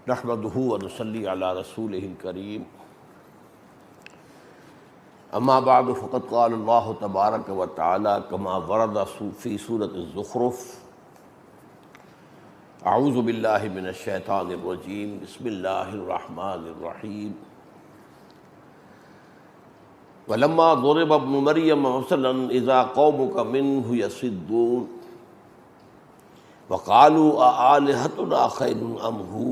نحمده ونصلي على رسوله الكريم اما بعد فقد قال الله تبارك وتعالى كما ورد في سورة الزخرف اعوذ بالله من الشيطان الرجيم بسم الله الرحمن الرحيم ولما ضرب ابن مريم مثلا اذا قومك منه يصدون وقالوا آلهتنا خير ام هو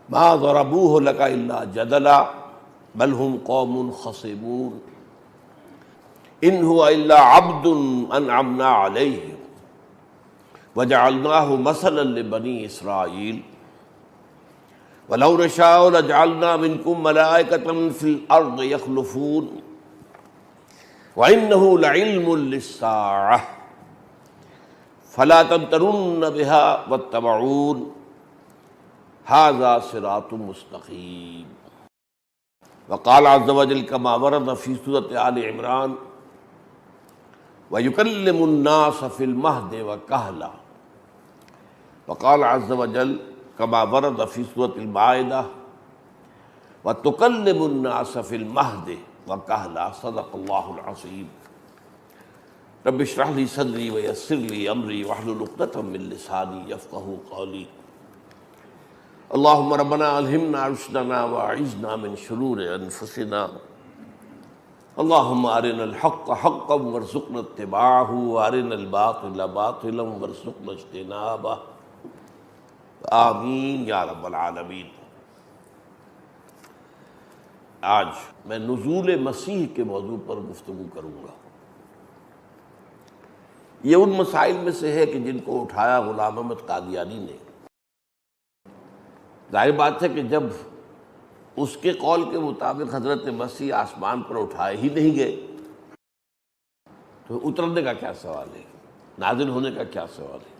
ما ضربوه لك الا جدلا بل هم قوم خصمون ان هو الا عبد انعمنا عليه وجعلناه مثلا لبني اسرائيل ولو نشاء لجعلنا منكم ملائكة في الارض يخلفون وانه لعلم للساعة فلا تمترن بها واتبعون هذا صراط مستقيم وقال عز وجل كما ورد في سورة آل عمران ويكلم الناس في المهد وكهلا وقال عز وجل كما ورد في سورة المائدة وتكلم الناس في المهد وكهلا صدق الله العظيم رب اشرح لي صدري ويسر لي امري واحلل عقدة من لساني يفقهوا قولي اللهم ربنا الهمنا رشدنا واعذنا من شرور انفسنا اللهم ارنا الحق حقا وارزقنا اتباعه وارنا الباطل باطلا وارزقنا اجتنابه آمین یا رب العالمین۔ آج میں نزول مسیح کے موضوع پر گفتگو کروں گا۔ یہ ان مسائل میں سے ہے کہ جن کو اٹھایا غلام احمد قادیانی نے۔ ظاہر بات ہے کہ جب اس کے قول کے مطابق حضرت مسیح آسمان پر اٹھائے ہی نہیں گئے تو اترنے کا کیا سوال ہے، نازل ہونے کا کیا سوال ہے۔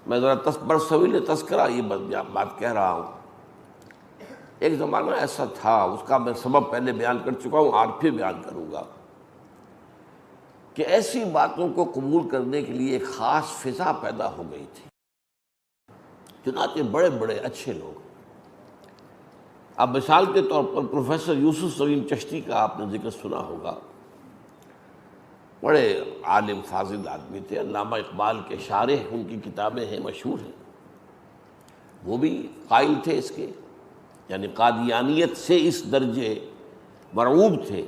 میں ذرا برصغیر تذکرہ یہ بات کہہ رہا ہوں۔ ایک زمانہ ایسا تھا، اس کا میں سبب پہلے بیان کر چکا ہوں، آج پھر بیان کروں گا، کہ ایسی باتوں کو قبول کرنے کے لیے ایک خاص فضا پیدا ہو گئی تھی۔ چنانچہ بڑے بڑے اچھے لوگ، اب مثال کے طور پر پروفیسر یوسف سلیم چشتی کا آپ نے ذکر سنا ہوگا، بڑے عالم فاضل آدمی تھے، علامہ اقبال کے شارح ان کی کتابیں ہیں، مشہور ہیں۔ وہ بھی قائل تھے اس کے، یعنی قادیانیت سے اس درجے مرعوب تھے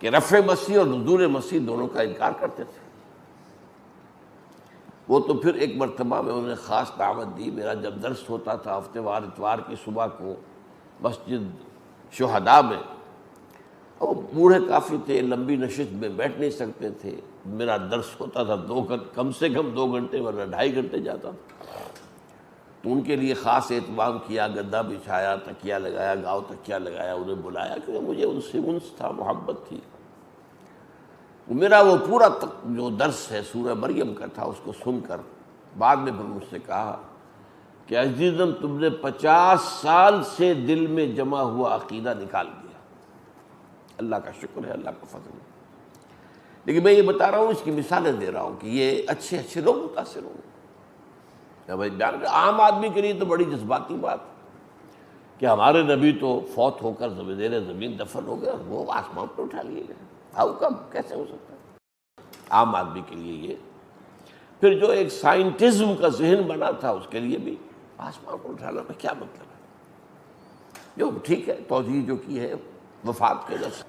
کہ رفع مسیح اور نزول مسیح دونوں کا انکار کرتے تھے۔ وہ تو پھر ایک مرتبہ میں انہیں خاص دعوت دی۔ میرا جب درس ہوتا تھا ہفتے وار اتوار کی صبح کو مسجد شہداء میں، وہ بوڑھے کافی تھے، لمبی نشست میں بیٹھ نہیں سکتے تھے، میرا درس ہوتا تھا کم سے کم 2 گھنٹے ورنہ 2.5 گھنٹے جاتا تھا، تو ان کے لیے خاص اہتمام کیا، گدا بچھایا، تکیہ لگایا، گاؤ تکیہ لگایا، انہیں بلایا، کیونکہ مجھے ان سے انس تھا، محبت تھی۔ میرا وہ پورا جو درس ہے سورہ مریم کا تھا، اس کو سن کر بعد میں پھر مجھ سے کہا کہ عزیزم تم نے 50 سال سے دل میں جمع ہوا عقیدہ نکال دیا۔ اللہ کا شکر ہے، اللہ کا فضل ہے۔ لیکن میں یہ بتا رہا ہوں، اس کی مثالیں دے رہا ہوں کہ یہ اچھے اچھے لوگ متاثر ہوں۔ عام آدمی کے لیے تو بڑی جذباتی بات کہ ہمارے نبی تو فوت ہو کر زیر زمین دفن ہو گئے اور وہ آسمان پر اٹھا لیے گئے، ہاؤ کم، کیسے ہو سکتا ہے؟ عام آدمی کے لیے یہ، پھر جو ایک سائنٹزم کا ذہن بنا تھا اس کے لیے بھی آسمان پر اٹھانا میں کیا مطلب ہے؟ جو ٹھیک ہے، توجیہ جو کی ہے وفات کے نفس۔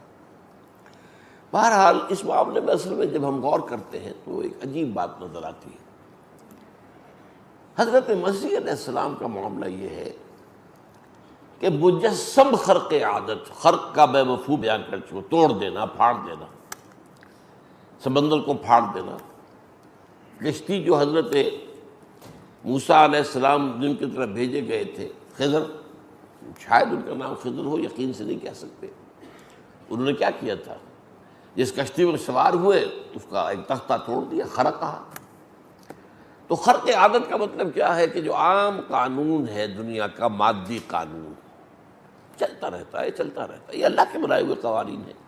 بہرحال اس معاملے میں اصل میں جب ہم غور کرتے ہیں تو ایک عجیب بات نظر آتی ہے۔ حضرت مسیح علیہ السلام کا معاملہ یہ ہے کہ مجسم خرق عادت، خرق کا میں مفہوم بیان کر چکا، توڑ دینا، پھاڑ دینا، سمندر کو پھاڑ دینا۔ کشتی جو حضرت موسیٰ علیہ السلام جن کی طرف بھیجے گئے تھے، خضر، شاید ان کا نام خضر ہو، یقین سے نہیں کہہ سکتے، انہوں نے کیا کیا تھا؟ جس کشتی میں سوار ہوئے اس کا ایک تختہ توڑ دیا، خرق کہا۔ تو خرق عادت کا مطلب کیا ہے کہ جو عام قانون ہے دنیا کا، مادی قانون، چلتا رہتا ہے چلتا رہتا ہے، یہ اللہ کے بنائے ہوئے قوانین ہیں،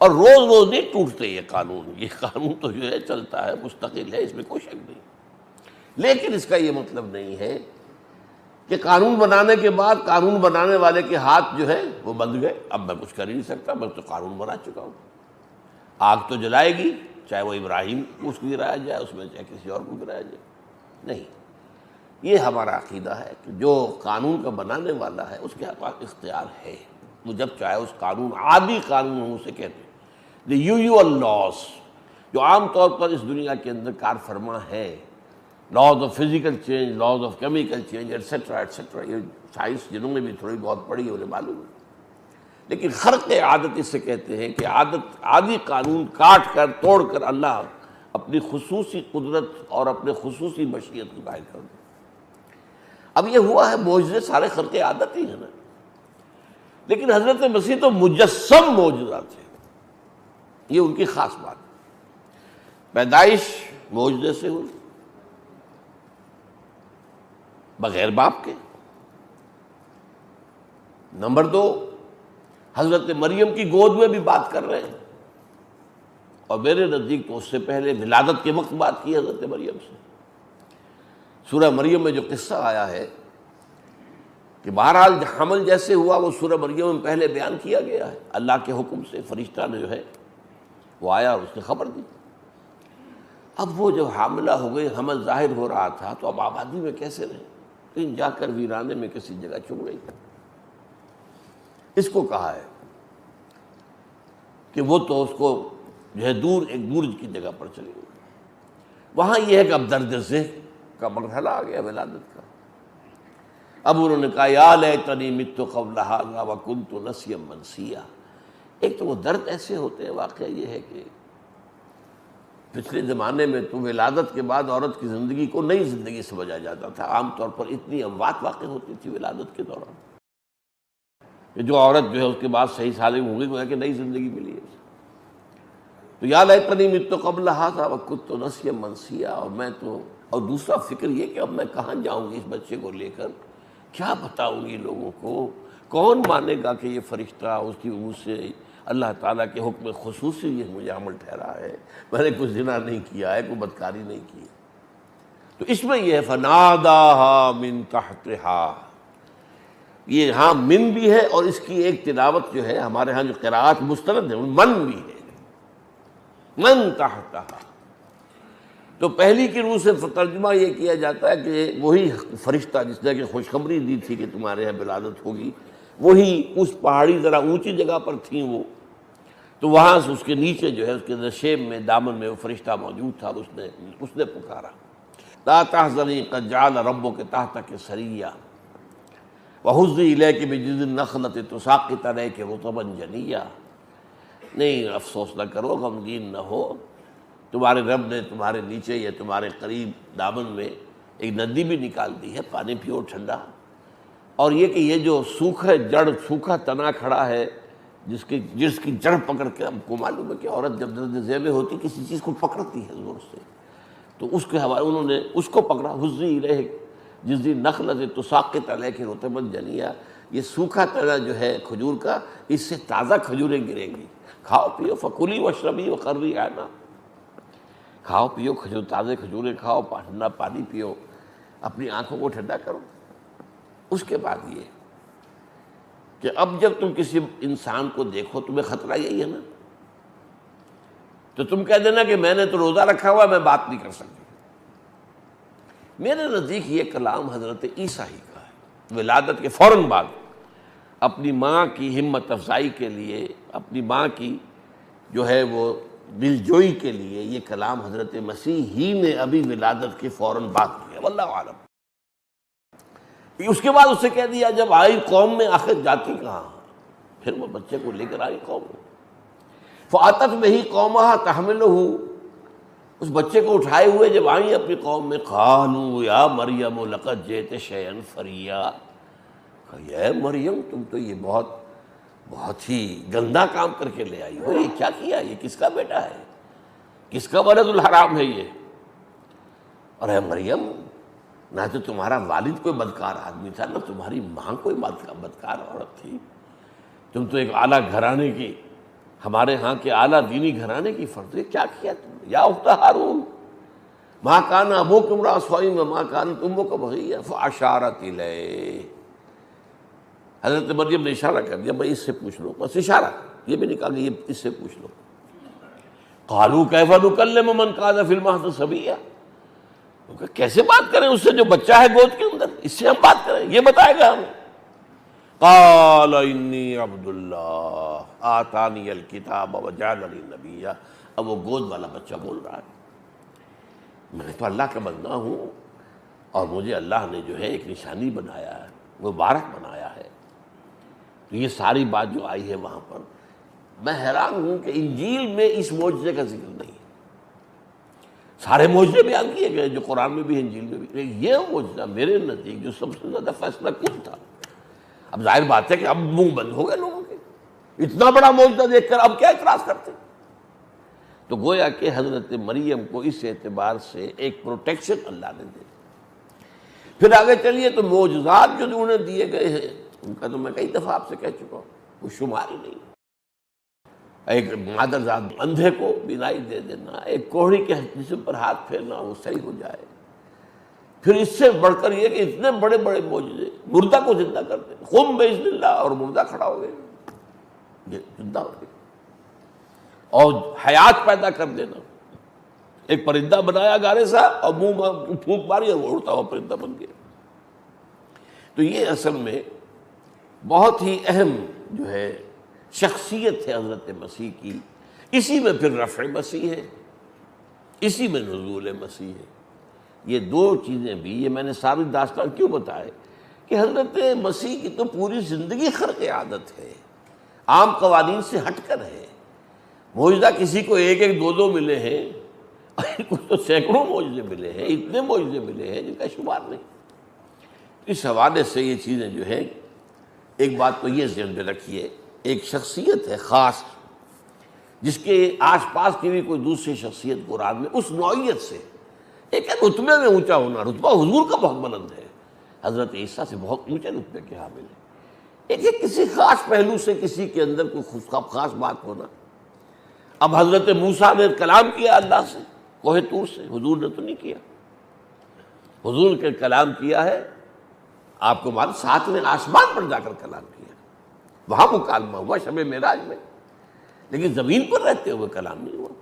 اور روز روز نہیں ٹوٹتے یہ قانون تو جو ہے چلتا ہے، مستقل ہے، اس میں کوئی شک نہیں۔ لیکن اس کا یہ مطلب نہیں ہے کہ قانون بنانے کے بعد قانون بنانے والے کے ہاتھ جو ہے وہ بندھ گئے، اب میں کچھ کر ہی نہیں سکتا، میں تو قانون بنا چکا ہوں۔ آگ تو جلائے گی، چاہے وہ ابراہیم کو اس کو گرایا جائے اس میں، چاہے کسی اور کو گرایا جائے۔ نہیں، یہ ہمارا عقیدہ ہے کہ جو قانون کا بنانے والا ہے اس کے پاس اختیار ہے، وہ جب چاہے اس قانون، عادی قانون ہم اسے کہتے ہیں، دی یوزول لاس، جو عام طور پر اس دنیا کے اندر کار فرما ہے، laws of physical change, laws of chemical change, et cetera et cetera, یہ سائنس جنہوں نے بھی تھوڑی بہت پڑھی ہے انہیں معلوم ہے۔ لیکن خرق عادت اس سے کہتے ہیں کہ عادی قانون کاٹ کر توڑ کر اللہ اپنی خصوصی قدرت اور اپنے خصوصی مشیت کو ظاہر کر دے۔ اب یہ ہوا ہے، معجزے سارے خرق عادت ہی ہیں نا، لیکن حضرت مسیح تو مجسم معجزات تھے، یہ ان کی خاص بات ہے۔ پیدائش معجزے سے ہوئی، بغیر باپ کے۔ نمبر 2، حضرت مریم کی گود میں بھی بات کر رہے ہیں، اور میرے نزدیک تو اس سے پہلے ولادت کے وقت بات کی حضرت مریم سے۔ سورہ مریم میں جو قصہ آیا ہے کہ بہرحال حمل جیسے ہوا وہ سورہ مریم میں پہلے بیان کیا گیا ہے، اللہ کے حکم سے فرشتہ نے جو ہے وہ آیا اور اس نے خبر دی۔ اب وہ جب حاملہ ہو گئی، حمل ظاہر ہو رہا تھا، تو اب آبادی میں کیسے رہے؟ کہیں جا کر ویرانے میں کسی جگہ چھپ گئی۔ اس کو کہا ہے کہ وہ تو اس کو جو ہے دور ایک برج کی جگہ پر چلی گئی۔ وہاں یہ ہے کہ اب درد ذہ کا مرحلہ آ گیا ولادت کا۔ اب انہوں نے کہا یا لیتنی مت قبل ھذا وکنت نسیا منسیا۔ ایک تو وہ درد ایسے ہوتے ہیں، واقعہ یہ ہے کہ پچھلے زمانے میں تو ولادت کے بعد عورت کی زندگی کو نئی زندگی سمجھا جاتا تھا، عام طور پر اتنی اموات واقع ہوتی تھی ولادت کے دوران کہ جو عورت جو ہے اس کے بعد صحیح سالم ہو گئی، گویا کہ نئی زندگی ملی ہے۔ تو یا لیتنی مت قبل ھذا وکنت نسیا منسیا، اور میں تو، اور دوسرا فکر یہ کہ اب میں کہاں جاؤں گی اس بچے کو لے کر، کیا بتاؤں گی لوگوں کو، کون مانے گا کہ یہ فرشتہ اس کی منہ سے اللہ تعالیٰ کے حکم خصوصی یہ مجھے عمل ٹھہرا ہے، میں نے کچھ زنا نہیں کیا ہے، کوئی بدکاری نہیں کی ہے۔ تو اس میں یہ ہے فناداها من تحتها، یہ ہاں من بھی ہے، اور اس کی ایک تلاوت جو ہے ہمارے ہاں جو قراءات مستند ہیں من بھی ہے، من تحتها۔ تو پہلی کی روح سے ترجمہ یہ کیا جاتا ہے کہ وہی فرشتہ جس نے کہ خوشخبری دی تھی کہ تمہارے یہاں ولادت ہوگی، وہی اس پہاڑی ذرا اونچی جگہ پر تھیں وہ، تو وہاں سے اس کے نیچے جو ہے اس کے نشیب میں دامن میں وہ فرشتہ موجود تھا، اس نے پکارا لا تحزنی قد جعل ربک تحتک سریا وہزی الیک بجذع النخلۃ تساقط علیک رطبا جنیا۔ نہیں، افسوس نہ کرو، غمگین نہ ہو، تمہارے رب نے تمہارے نیچے یا تمہارے قریب دامن میں ایک ندی بھی نکال دی ہے، پانی پیو ٹھنڈا۔ اور یہ کہ یہ جو سوکھا تنا کھڑا ہے، جس کی جڑ پکڑ کے، ہم کو معلوم ہے کہ عورت جب درد ذیل میں ہوتی کسی چیز کو پکڑتی ہے زور سے، تو اس کے حوالے انہوں نے اس کو پکڑا، حزی الیک جذع النخلۃ تساقط علیک رطبا جنیا۔ یہ سوکھا تنا جو ہے کھجور کا، اس سے تازہ کھجوریں گریں گی، کھاؤ پیو، فکلی واشربی وقرری عینا، کھاؤ پیو کھجور، تازے کھجوریں کھاؤ، ٹھنڈا پانی پیو، اپنی آنکھوں کو ٹھنڈا کرو۔ اس کے بعد یہ کہ اب جب تم کسی انسان کو دیکھو تمہیں خطرہ یہی ہے نا، تو تم کہہ دینا کہ میں نے تو روزہ رکھا ہوا، میں بات نہیں کر سکتی۔ میرے نزدیک یہ کلام حضرت عیسیٰ ہی کا ہے، ولادت کے فوراً بعد اپنی ماں کی ہمت افزائی کے لیے، اپنی ماں کی جو ہے وہ دلجوئی کے لیے یہ کلام حضرت مسیح ہی نے ابھی ولادت کے فوراً بعد کیا، واللہ اعلم۔ اس کے بعد اسے کہہ دیا جب آئی قوم میں، آخر جاتی کہاں، پھر وہ بچے کو لے کر آئی قوم میں، فاتت بہ قومہا تحملہ، اس بچے کو اٹھائے ہوئے جب آئیں اپنی قوم میں، قالوا یا مریم لقد جئت شیئا فریا، اے مریم تم تو یہ بہت ہی گندا کام کر کے لے آئی ہو، یہ کیا کیا، یہ کس کا بیٹا ہے، کس کا ولد الحرام ہے یہ؟ اور اے مریم، نہ تو تمہارا والد کوئی بدکار آدمی تھا، نہ تمہاری ماں کوئی بدکار عورت تھی، تم تو ایک اعلیٰ گھرانے کی، ہمارے ہاں کے اعلیٰ دینی گھرانے کی فرد، کیا کیا تم نے؟ یا اخت ہارون ما کان ابوک امرأ سوء وما کانت امک بغیہ فاشارت الیہ. حضرت مریم نے اشارہ کر دیا بھائی اس سے پوچھ لو، بس اشارہ، یہ بھی نہیں کہا کہ یہ اس سے پوچھ لو. قالوا کیف نکلم من کان فی المہد صبیا، کیسے بات کریں اس سے جو بچہ ہے گود کے اندر، اس سے ہم بات کریں، یہ بتائے گا ہمیں. قال انی عبد اللہ آتانی الکتاب وجعلنی نبیا. اب وہ گود والا بچہ بول رہا ہے میں تو اللہ کا بندہ ہوں اور مجھے اللہ نے جو ہے ایک نشانی بنایا ہے، مبارک بنایا ہے. تو یہ ساری بات جو آئی ہے وہاں پر، میں حیران ہوں کہ انجیل میں اس معجزے کا ذکر نہیں ہے. سارے معجزے بیان کیے گئے جو قرآن میں بھی انجیل میں بھی، یہ معجزہ میرے نزدیک جو سب سے زیادہ فیصلہ کن تھا. اب ظاہر بات ہے کہ اب منہ بند ہو گئے لوگوں کے، اتنا بڑا معجزہ دیکھ کر اب کیا اعتراض کرتے. تو گویا کہ حضرت مریم کو اس اعتبار سے ایک پروٹیکشن اللہ نے دے. پھر آگے چلیے تو معجزات جو انہیں دیے گئے ہیں ان کا تو میں کئی دفعہ آپ سے کہہ چکا ہوں، کوئی شمار ہی نہیں. ایک مادرزاد اندھے کو بینائی دے دینا، ایک کوہڑی کے جسم پر ہاتھ پھیرنا وہ صحیح ہو جائے. پھر اس سے بڑھ کر یہ کہ اتنے بڑے بڑے معجزے، مردہ کو زندہ کر دینا، قم باذن اللہ، اور مردہ کھڑا ہو گئے، یہ زندہ ہو گئے. اور حیات پیدا کر دینا، ایک پرندہ بنایا گارے سا اور منہ میں پھونک ماری اور وہ اڑتا ہوا پرندہ بن گیا. تو یہ اصل میں بہت ہی اہم جو ہے شخصیت ہے حضرت مسیح کی. اسی میں پھر رفع مسیح ہے، اسی میں نزول مسیح ہے. یہ دو چیزیں بھی، یہ میں نے ساری داستان کیوں بتائے کہ حضرت مسیح کی تو پوری زندگی خرق عادت ہے، عام قوانین سے ہٹ کر ہے. معجزہ کسی کو ایک ایک دو دو ملے ہیں، کچھ تو سینکڑوں معجزے ملے ہیں، اتنے معجزے ملے ہیں جن کا شمار نہیں. اس حوالے سے یہ چیزیں جو ہے، ایک بات تو یہ ذہن میں رکھیے، ایک شخصیت ہے خاص جس کے آس پاس کی بھی کوئی دوسری شخصیت قرآن میں اس نوعیت سے، ایک ہے رتبے میں اونچا ہونا، رتبہ حضور کا بہت بلند ہے، حضرت عیسیٰ سے بہت اونچے رتبے کے حامل ہے. ایک ہے کسی خاص پہلو سے کسی کے اندر کوئی خاص بات ہونا. اب حضرت موسیٰ نے کلام کیا اللہ سے کوہ طور سے، حضور نے تو نہیں کیا. حضور کے کلام کیا ہے، آپ کو معلوم، ساتویں آسمان پر جا کر کلام کیا، وہاں مکالمہ ہوا شب معراج میں، لیکن زمین پر رہتے ہوئے کلام نہیں ہوا.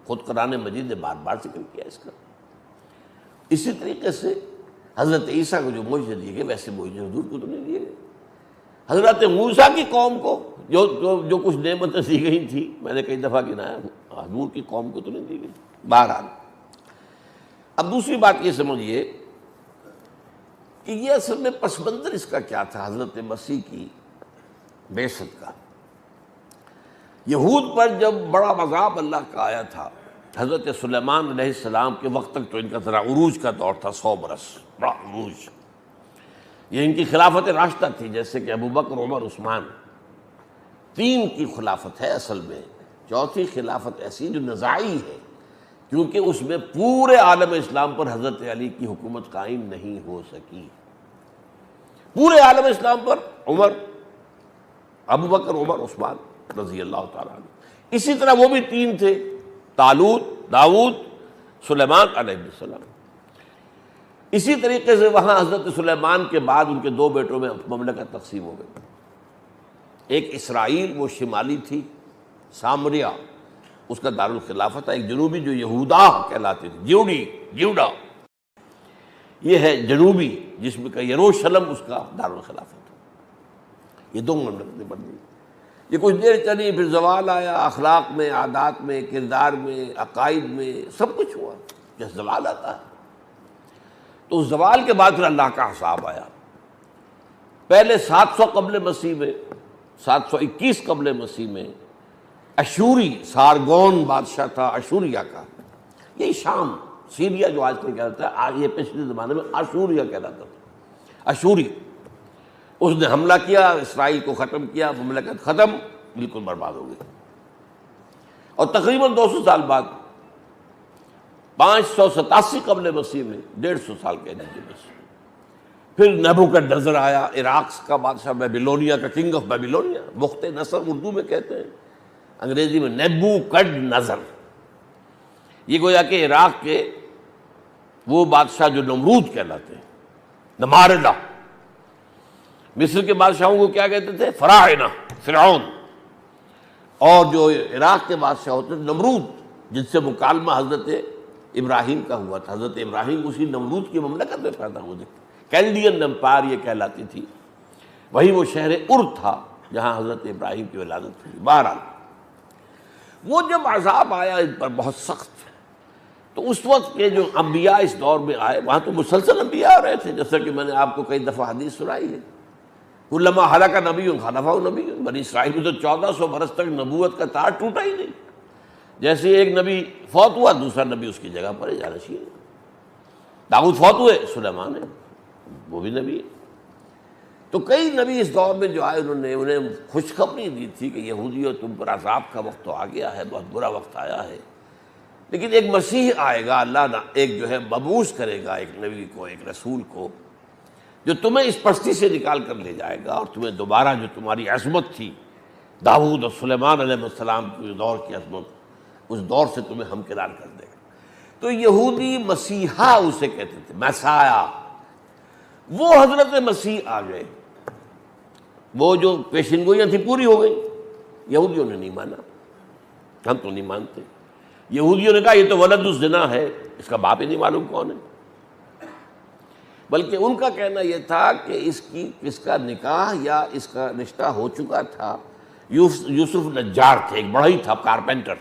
خود قرآن مجید نے بار بار ذکر کیا اس کا. اسی طریقے سے حضرت عیسیٰ کو جو معجزے دیے گئے ویسے معجزے حضور کو تو نہیں دیے گئے. حضرت موسیٰ کی قوم کو جو کچھ نعمتیں دی گئی تھی، میں نے کئی دفعہ گنایا، حضور کی قوم کو تو نہیں دی گئی. بہرحال اب دوسری بات یہ سمجھیے کہ یہ اصل میں پس منظر اس کا کیا تھا حضرت مسیح کی بعثت کا. یہود پر جب بڑا عذاب اللہ کا آیا تھا، حضرت سلیمان علیہ السلام کے وقت تک تو ان کا ذرا عروج کا دور تھا، 100 برس بڑا عروج. یہ ان کی خلافت راشدہ تھی، جیسے کہ ابوبکر، عمر، عثمان، 3 کی خلافت ہے اصل میں. چوتھی خلافت ایسی جو نزاعی ہے، کیونکہ اس میں پورے عالم اسلام پر حضرت علی کی حکومت قائم نہیں ہو سکی. پورے عالم اسلام پر عمر، ابوبکر، عمر، عثمان رضی اللہ تعالیٰ عنہ. اسی طرح وہ بھی 3 تھے، طالوت، داؤد، سلیمان علیہ السلام. اسی طریقے سے وہاں حضرت سلیمان کے بعد ان کے 2 بیٹوں میں مملکت تقسیم ہو گئی. ایک اسرائیل، وہ شمالی تھی، سامریہ اس کا دارالخلافت تھا. ایک جنوبی جو یہودا کہلاتے تھے، جیوڈا، یہ ہے جنوبی، جس میں کہ یروشلم اس کا دارالخلافت تھا. یہ 2 مملکتیں بن گئی. یہ کچھ دیر چلی، پھر زوال آیا، اخلاق میں، عادات میں، کردار میں، عقائد میں، سب کچھ ہوا. جیسے زوال آتا ہے تو اس زوال کے بعد پھر اللہ کا حساب آیا. پہلے 700 قبل مسیح میں، 721 قبل مسیح میں اشوری، سارگون بادشاہ تھا اشوریا کا. یہی شام، سیریا جو آج کل کہتا ہے، آج یہ پچھلے زمانے میں اشوریا کہلاتا تھا. اشوری، اس نے حملہ کیا، اسرائیل کو ختم کیا، مملکت ختم، بالکل برباد ہو گئی. اور تقریباً 200 سال بعد 587 قبل مسیح میں، 150 سال کے لیجیے بس، پھر نبوکدنضر آیا، عراق کا بادشاہ، بیبیلونیا کا، کنگ آف بیبیلونیا، بخت نصر اردو میں کہتے ہیں، انگریزی میں نیبوکڈنضر. یہ گویا کہ عراق کے وہ بادشاہ جو نمرود کہلاتے ہیں، نماردہ. مصر کے بادشاہوں کو کیا کہتے تھے؟ فراعنہ، فرعون. اور جو عراق کے بادشاہ ہوتے تھے نمرود، جن سے مکالمہ حضرت ابراہیم کا ہوا تھا. حضرت ابراہیم اسی نمرود کی مملکت میں پیدا ہوئے. کیلڈین امپائر یہ کہلاتی تھی. وہی وہ شہر ار تھا جہاں حضرت ابراہیم کی ولادت ہوئی. بہرحال وہ جب عذاب آیا ان پر بہت سخت، تو اس وقت کے جو انبیاء اس دور میں آئے، وہاں تو مسلسل انبیاء آ رہے تھے، جیسا کہ میں نے آپ کو کئی دفعہ حدیث سنائی ہے. کلما ہلاک نبی خلفہ نبی. بنی اسرائیل میں تو 1400 برس تک نبوت کا تار ٹوٹا ہی نہیں. جیسے ایک نبی فوت ہوا، دوسرا نبی اس کی جگہ پر جانشین ہے. داؤد فوت ہوئے، سلیمان ہے، وہ بھی نبی ہے. تو کئی نبی اس دور میں جو آئے، انہیں خوشخبری دی تھی کہ یہودیوں تم پر عذاب کا وقت تو آ گیا ہے، بہت برا وقت آیا ہے، لیکن ایک مسیح آئے گا، اللہ ایک جو ہے مبعوث کرے گا ایک نبی کو، ایک رسول کو، جو تمہیں اس پستی سے نکال کر لے جائے گا اور تمہیں دوبارہ جو تمہاری عظمت تھی، داؤد اور سلیمان علیہ السلام کے دور کی عظمت، اس دور سے تمہیں ہمکنار کر دے گا. تو یہودی مسیحا اسے کہتے تھے، مسایا. وہ حضرت مسیح آ گئے، وہ جو پیشنگوئیاں تھیں پوری ہو گئی. یہودیوں نے نہیں مانا، ہم تو نہیں مانتے. یہودیوں نے کہا یہ تو ولد الزنا ہے، اس کا باپ ہی نہیں معلوم کون ہے. بلکہ ان کا کہنا یہ تھا کہ اس کا نکاح یا اس کا رشتہ ہو چکا تھا. یوسف نجار تھے، ایک بڑھئی تھا، کارپینٹر،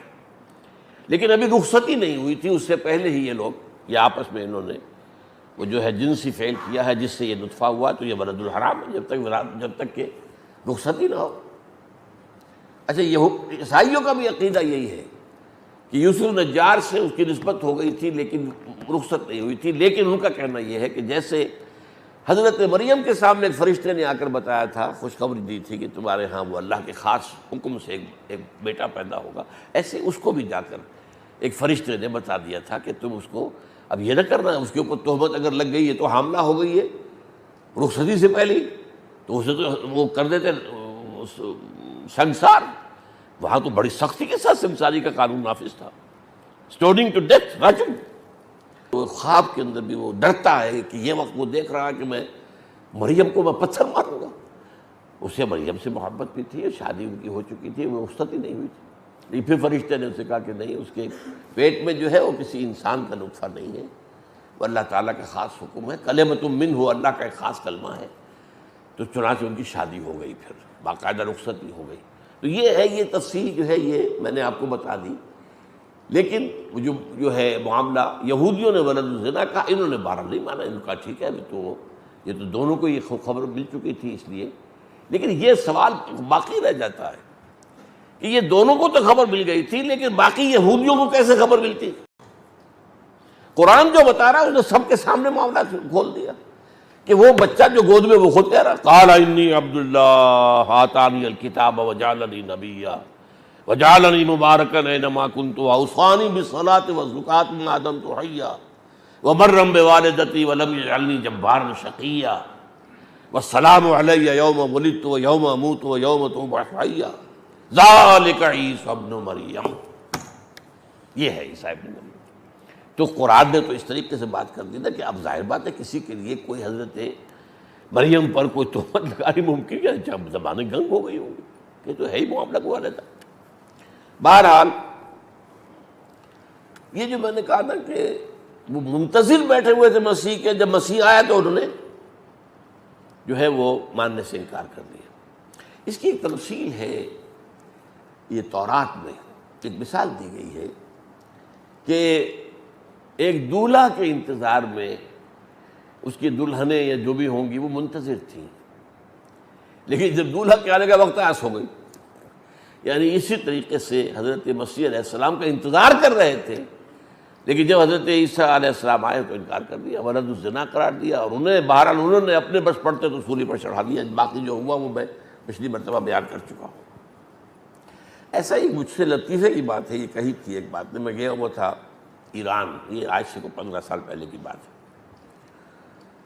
لیکن ابھی رخصتی نہیں ہوئی تھی. اس سے پہلے ہی یہ لوگ یہ آپس میں انہوں نے وہ جو ہے جنسی فعل کیا ہے، جس سے یہ نطفہ ہوا، تو یہ ولد الحرام ہے جب تک کہ رخصتی نہ ہو. اچھا، عیسائیوں کا بھی عقیدہ یہی ہے کہ یوسف نجار سے اس کی نسبت ہو گئی تھی لیکن رخصت نہیں ہوئی تھی. لیکن ان کا کہنا یہ ہے کہ جیسے حضرت مریم کے سامنے ایک فرشتے نے آ کر بتایا تھا، خوشخبری دی تھی کہ تمہارے ہاں وہ اللہ کے خاص حکم سے ایک بیٹا پیدا ہوگا، ایسے اس کو بھی جا کر ایک فرشتے نے بتا دیا تھا کہ تم اس کو اب یہ نہ کرنا، اس کے اوپر تہمت اگر لگ گئی ہے تو حاملہ ہو گئی ہے رخصتی سے پہلے ہی، تو اسے تو وہ کر دیتے سنسار. وہاں تو بڑی سختی کے ساتھ سنساری کا قانون نافذ تھا، اسٹوننگ ٹو ڈیتھ، رجم. وہ خواب کے اندر بھی وہ ڈرتا ہے کہ یہ وقت وہ دیکھ رہا کہ میں مریم کو میں پتھر ماروں گا. اسے مریم سے محبت بھی تھی، شادی ان کی ہو چکی تھی، وہ رخصتی نہیں ہوئی تھی. پھر فرشتے نے اسے کہا کہ نہیں، اس کے پیٹ میں جو ہے وہ کسی انسان کا نطفہ نہیں ہے، وہ اللہ تعالیٰ کا خاص حکم ہے، کلمۃ منہ، اللہ کا ایک خاص کلمہ ہے. تو چنانچہ ان کی شادی ہو گئی، پھر باقاعدہ رخصتی ہو گئی. تو یہ ہے، یہ تفصیل جو ہے یہ میں نے آپ کو بتا دی. لیکن جو ہے معاملہ یہودیوں نے ولد الزنا کہا، انہوں نے بہرحال نہیں مانا. ان کا ٹھیک ہے، تو یہ تو دونوں کو یہ خبر مل چکی تھی اس لیے. لیکن یہ سوال باقی رہ جاتا ہے کہ یہ دونوں کو تو خبر مل گئی تھی، لیکن باقی یہودیوں کو کیسے خبر ملتی؟ قرآن جو بتا رہا ہے اس نے سب کے سامنے معاملہ کھول دیا کہ وہ بچہ جو گود میں وہ خود کہہ رہا قال انی عبد اللہ آتانی الکتاب وجعلنی نبیا وجعلنی مبارکا اینما کنت واوصانی بالصلاۃ والزکاۃ ما دمت حیا وبرا بوالدتی ولم یجعلنی جبارا شقیا والسلام علی یوم ولدت ویوم اموت ویوم ابعث حیا ذالک عیسی ابن مریم. یہ ہے عیسی ابن مریم. تو قرآن نے تو اس طریقے سے بات کر دی نا کہ اب ظاہر بات ہے کسی کے لیے کوئی حضرت مریم پر کوئی تہمت لگانی ممکن ہے، جب زبانیں گنگ ہو گئی ہوگی کہ تو ہے ہی معاملہ ہوا رہتا. بہرحال یہ جو میں نے کہا نا کہ وہ منتظر بیٹھے ہوئے تھے مسیح کے، جب مسیح آیا تو انہوں نے جو ہے وہ ماننے سے انکار کر دیا. اس کی ایک تفصیل ہے، یہ تورات میں ایک مثال دی گئی ہے کہ ایک دولہا کے انتظار میں اس کی دلہنیں یا جو بھی ہوں گی وہ منتظر تھیں، لیکن جب دولہا کے آنے کا وقت آس ہو گئی. یعنی اسی طریقے سے حضرت مسیح علیہ السلام کا انتظار کر رہے تھے، لیکن جب حضرت عیسیٰ علیہ السلام آئے تو انکار کر دیا، ولد الزنا قرار دیا. اور بہرحال انہوں نے اپنے بس پڑتے تو سولی پر چڑھا دیا. باقی جو ہوا وہ میں پچھلی مرتبہ بیان کر چکا ہوں. ایسا ہی مجھ سے لطیفے کی بات ہے، یہ کہی تھی ایک بات میں گیا ہوا تھا ایران، یہ آج سے کو 15 سال پہلے کی بات ہے.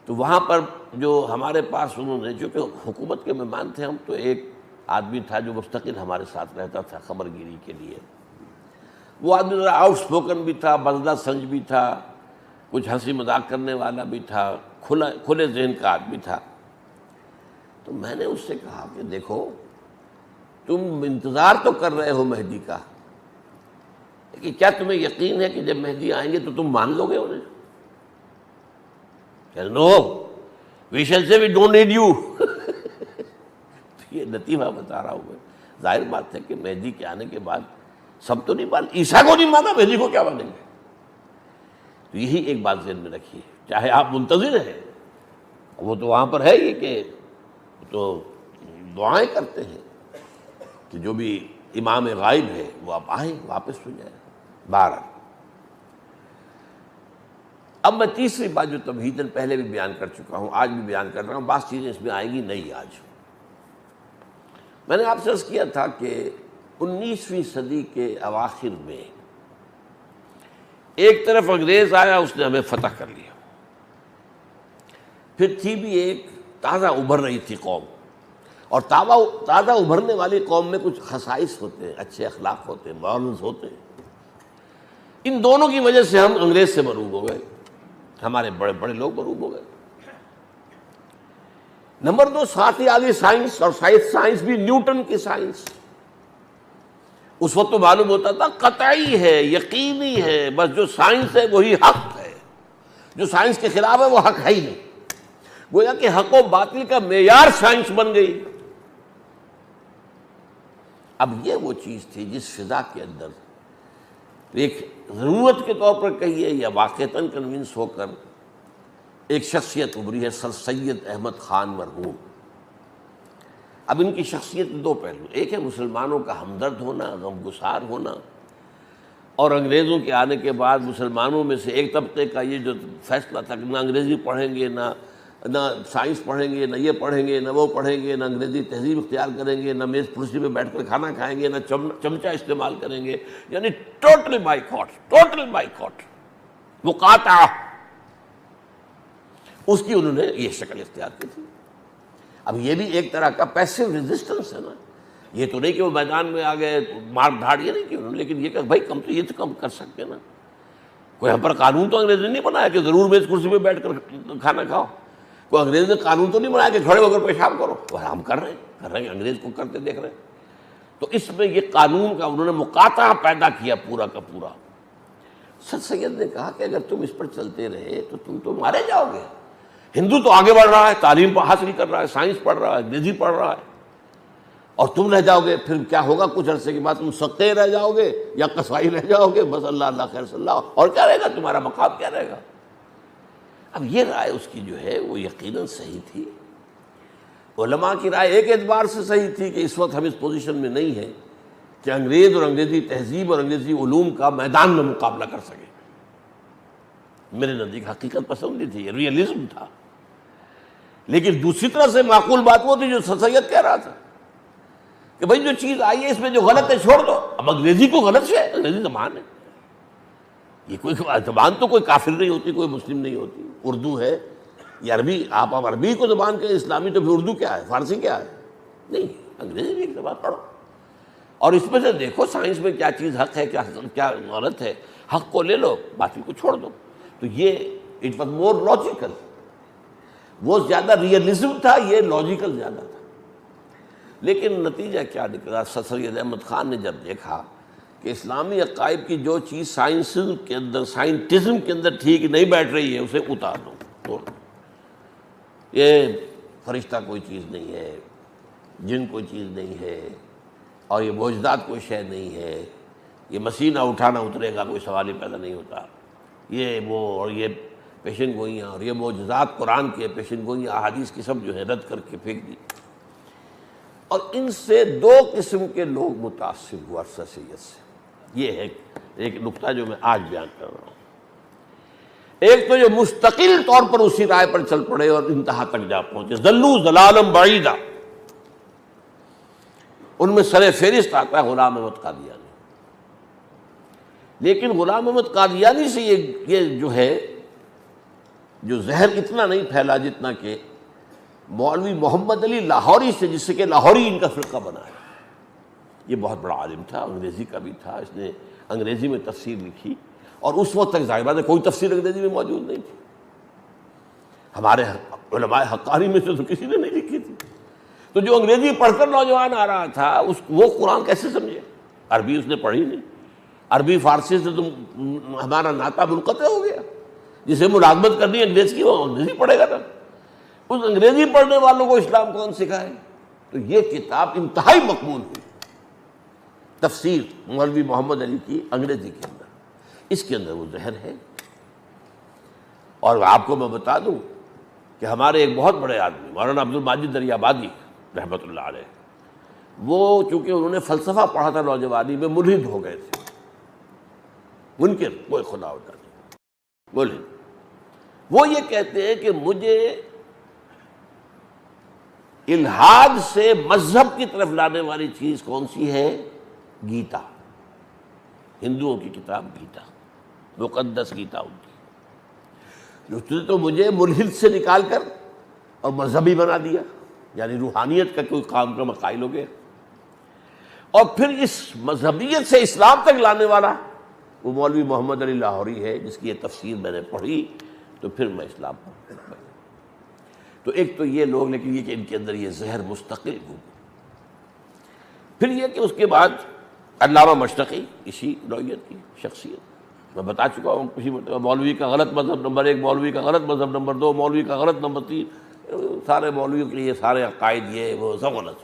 تو وہاں پر جو ہمارے پاس انہوں نے، جو کہ حکومت کے مہمان تھے ہم، تو ایک آدمی تھا جو مستقل ہمارے ساتھ رہتا تھا خبر گیری کے لیے. وہ آدمی ذرا آؤٹ اسپوکن بھی تھا، بزدہ سنج بھی تھا، کچھ ہنسی مذاق کرنے والا بھی تھا، کھلے ذہن کا آدمی تھا۔ تو میں نے اس سے کہا کہ دیکھو تم انتظار تو کر رہے ہو مہدی کا، لیکن کیا تمہیں یقین ہے کہ جب مہدی آئیں گے تو تم مان لو گے انہیں؟ نو وی شیل سے وی ڈونٹ نیڈ یو۔ یہ لطیفہ بتا رہا ہوں میں۔ ظاہر بات ہے کہ مہدی کے آنے کے بعد سب تو نہیں مان، عیسیٰ کو نہیں مانا، مہدی کو کیا مانیں گے؟ تو یہی ایک بات ذہن میں رکھیے، چاہے آپ منتظر ہیں، وہ تو وہاں پر ہے ہی کہ تو دعائیں کرتے ہیں کہ جو بھی امام غائب ہے وہ اب آئیں، واپس ہو جائے۔ 12 اب میں تیسری بات جو تمہیداً پہلے بھی بیان کر چکا ہوں، آج بھی بیان کر رہا ہوں، بعض چیزیں اس میں آئیں گی نہیں آج۔ میں نے آپ سے عرض کیا تھا کہ 19ویں صدی کے اواخر میں ایک طرف انگریز آیا، اس نے ہمیں فتح کر لیا، پھر تھی بھی ایک تازہ ابھر رہی تھی قوم، اور تازہ ابھرنے والی قوم میں کچھ خصائص ہوتے ہیں، اچھے اخلاق ہوتے ہیں، مورلز ہوتے ہیں۔ ان دونوں کی وجہ سے ہم انگریز سے مروب ہو گئے، ہمارے بڑے بڑے لوگ مروب ہو گئے۔ نمبر 2، ساتھ ہی آگے سائنس، اور سائنس بھی نیوٹن کی سائنس۔ اس وقت تو معلوم ہوتا تھا قطعی ہے، یقینی ہے، بس جو سائنس ہے وہی حق ہے، جو سائنس کے خلاف ہے وہ حق ہے ہی نہیں۔ گویا کہ حق و باطل کا معیار سائنس بن گئی۔ اب یہ وہ چیز تھی جس فضا کے اندر ایک ضرورت کے طور پر کہیے یا واقعتاً کنونس ہو کر ایک شخصیت ابھری ہے، سر سید احمد خان مرحوم۔ اب ان کی شخصیت دو پہلو، ایک ہے مسلمانوں کا ہمدرد ہونا، غمگسار ہونا، اور انگریزوں کے آنے کے بعد مسلمانوں میں سے ایک طبقے کا یہ جو فیصلہ تھا کہ نہ انگریزی پڑھیں گے، نہ سائنس پڑھیں گے، نہ یہ پڑھیں گے، نہ وہ پڑھیں گے، نہ انگریزی تہذیب اختیار کریں گے، نہ میز کرسی پہ بیٹھ کر کھانا کھائیں گے، نہ چمچہ استعمال کریں گے، یعنی ٹوٹل بائیکاٹ، مقاطعہ، اس کی انہوں نے یہ شکل اختیار کی تھی۔ اب یہ بھی ایک طرح کا پیسو ریزسٹنس ہے نا، یہ تو نہیں کہ وہ میدان میں آ گئے مار دھاڑ، یہ نہیں کہ انہوں نے، لیکن یہ کہ بھائی کم تو یہ تو کم کر سکتے نا، کوئی ہم پر قانون تو انگریز نے نہیں بنایا کہ ضرور میز کرسی پہ بیٹھ کر کھانا کھاؤ، کوئی انگریز نے قانون تو نہیں بنایا کہ کھڑے ہو کر پیشاب کرو، اور ہم کر رہے ہیں، انگریز کو کرتے دیکھ رہے ہیں۔ تو اس میں یہ قانون کا انہوں نے مقاطعہ پیدا کیا پورا کا پورا۔ سر سید نے کہا کہ اگر تم اس پر چلتے رہے تو تم تو مارے جاؤ گے۔ ہندو تو آگے بڑھ رہا ہے، تعلیم حاصل کر رہا ہے، سائنس پڑھ رہا ہے، انگریزی پڑھ رہا ہے، اور تم رہ جاؤ گے، پھر کیا ہوگا؟ کچھ عرصے کے بعد تم سقے رہ جاؤ گے یا قصائی رہ جاؤ گے، بس اللہ اللہ خیر صلی اللہ، اور کیا رہے گا تمہارا مقام، کیا رہے گا؟ اب یہ رائے اس کی جو ہے وہ یقیناً صحیح تھی۔ علماء کی رائے ایک اعتبار سے صحیح تھی کہ اس وقت ہم اس پوزیشن میں نہیں ہیں کہ انگریز اور انگریزی تہذیب اور انگریزی علوم کا میدان میں مقابلہ کر سکیں۔ میرے نزدیک حقیقت پسندی تھی، ریئلزم تھا، لیکن دوسری طرح سے معقول بات وہ تھی جو سر سید کہہ رہا تھا کہ بھائی جو چیز آئی ہے اس میں جو غلط ہے چھوڑ دو۔ اب انگریزی کو غلط ہے، انگریزی زبان ہے، یہ کوئی زبان تو کوئی کافر نہیں ہوتی، کوئی مسلم نہیں ہوتی، اردو ہے یا عربی، آپ عربی کو زبان کہیں، اسلامی تو پھر اردو کیا ہے، فارسی کیا ہے؟ نہیں، انگریزی بھی ایک زبان پڑھو، اور اس میں سے دیکھو سائنس میں کیا چیز حق ہے، کیا غلط ہے، حق کو لے لو، باقی کو چھوڑ دو۔ تو یہ اٹ واز مور لاجیکل، وہ زیادہ ریئلزم تھا، یہ لاجیکل زیادہ تھا۔ لیکن نتیجہ کیا نکلا؟ سر سید احمد خان نے جب دیکھا کہ اسلامی عقائد کی جو چیز سائنسزم کے اندر، سائنٹزم کے اندر ٹھیک نہیں بیٹھ رہی ہے، اسے اتار دو، توڑ دو۔ یہ فرشتہ کوئی چیز نہیں ہے، جن کوئی چیز نہیں ہے، اور یہ معجزات کوئی شے نہیں ہے، یہ مسیح نہ اٹھانا اترے گا، کوئی سوال ہی پیدا نہیں ہوتا، یہ وہ اور یہ پیشن گوئیاں اور یہ معجزات قرآن کے، پیشن گوئیاں احادیث کی سب جو ہے رد کر کے پھینک دی۔ اور ان سے دو قسم کے لوگ متاثر ہوا سر سید سے، یہ ہے ایک نقطہ جو میں آج بیان کر رہا ہوں۔ ایک تو جو مستقل طور پر اسی رائے پر چل پڑے اور انتہا تک جا پہنچے، ذلوا ضلالا بعیدا، ان میں سر فہرست آتا ہے غلام احمد قادیانی۔ لیکن غلام احمد قادیانی سے یہ جو ہے جو زہر اتنا نہیں پھیلا جتنا کہ مولوی محمد علی لاہوری سے، جس سے کہ لاہوری ان کا فرقہ بنا ہے۔ یہ بہت بڑا عالم تھا، انگریزی کا بھی تھا، اس نے انگریزی میں تفسیر لکھی، اور اس وقت تک ظاہر بات ہے کوئی تفسیر انگریزی میں موجود نہیں تھی. ہمارے علماء حقانی میں سے تو کسی نے نہیں لکھی تھی. تو جو انگریزی پڑھ کر نوجوان آ رہا تھا وہ قرآن کیسے سمجھے؟ عربی اس نے پڑھی نہیں. عربی فارسی سے تو ہمارا ناطہ منقطع ہو گیا. جسے ملازمت کرنی ہے انگریز کی وہ انگریزی پڑھے گا نا. اس انگریزی پڑھنے والوں کو اسلام کون سکھائے؟ تو یہ کتاب انتہائی مقبول ہوئی، تفسیر مولوی محمد علی کی انگریزی کے اندر. اس کے اندر وہ زہر ہے. اور آپ کو میں بتا دوں کہ ہمارے ایک بہت بڑے آدمی مولانا عبد الماجد دریابادی رحمۃ اللہ علیہ، وہ چونکہ انہوں نے فلسفہ پڑھا تھا نوجوانی میں، ملحد ہو گئے تھے. منکر، کوئی خدا ہوتا نہیں، ملحد. وہ یہ کہتے ہیں کہ مجھے الحاد سے مذہب کی طرف لانے والی چیز کون سی ہے؟ گیتا. ہندوؤں کی کتاب گیتا، مقدس گیتا ان کی. اس نے تو مجھے ملحد سے نکال کر اور مذہبی بنا دیا، یعنی روحانیت کا کوئی کام کا قائل ہو گیا. اور پھر اس مذہبیت سے اسلام تک لانے والا وہ مولوی محمد علی لاہوری ہے، جس کی یہ تفسیر میں نے پڑھی تو پھر میں اسلام پر. تو ایک تو یہ لوگ، لیکن یہ کہ ان کے اندر یہ زہر مستقل ہو. پھر یہ کہ اس کے بعد علامہ مشتقی اسی نوعیت کی شخصیت، میں بتا چکا ہوں کسی مولوی کا غلط مذہب نمبر 1، مولوی کا غلط مذہب نمبر 2، مولوی کا غلط نمبر 3. سارے مولویوں کے لیے سارے عقائد یہ وہ سب غلط.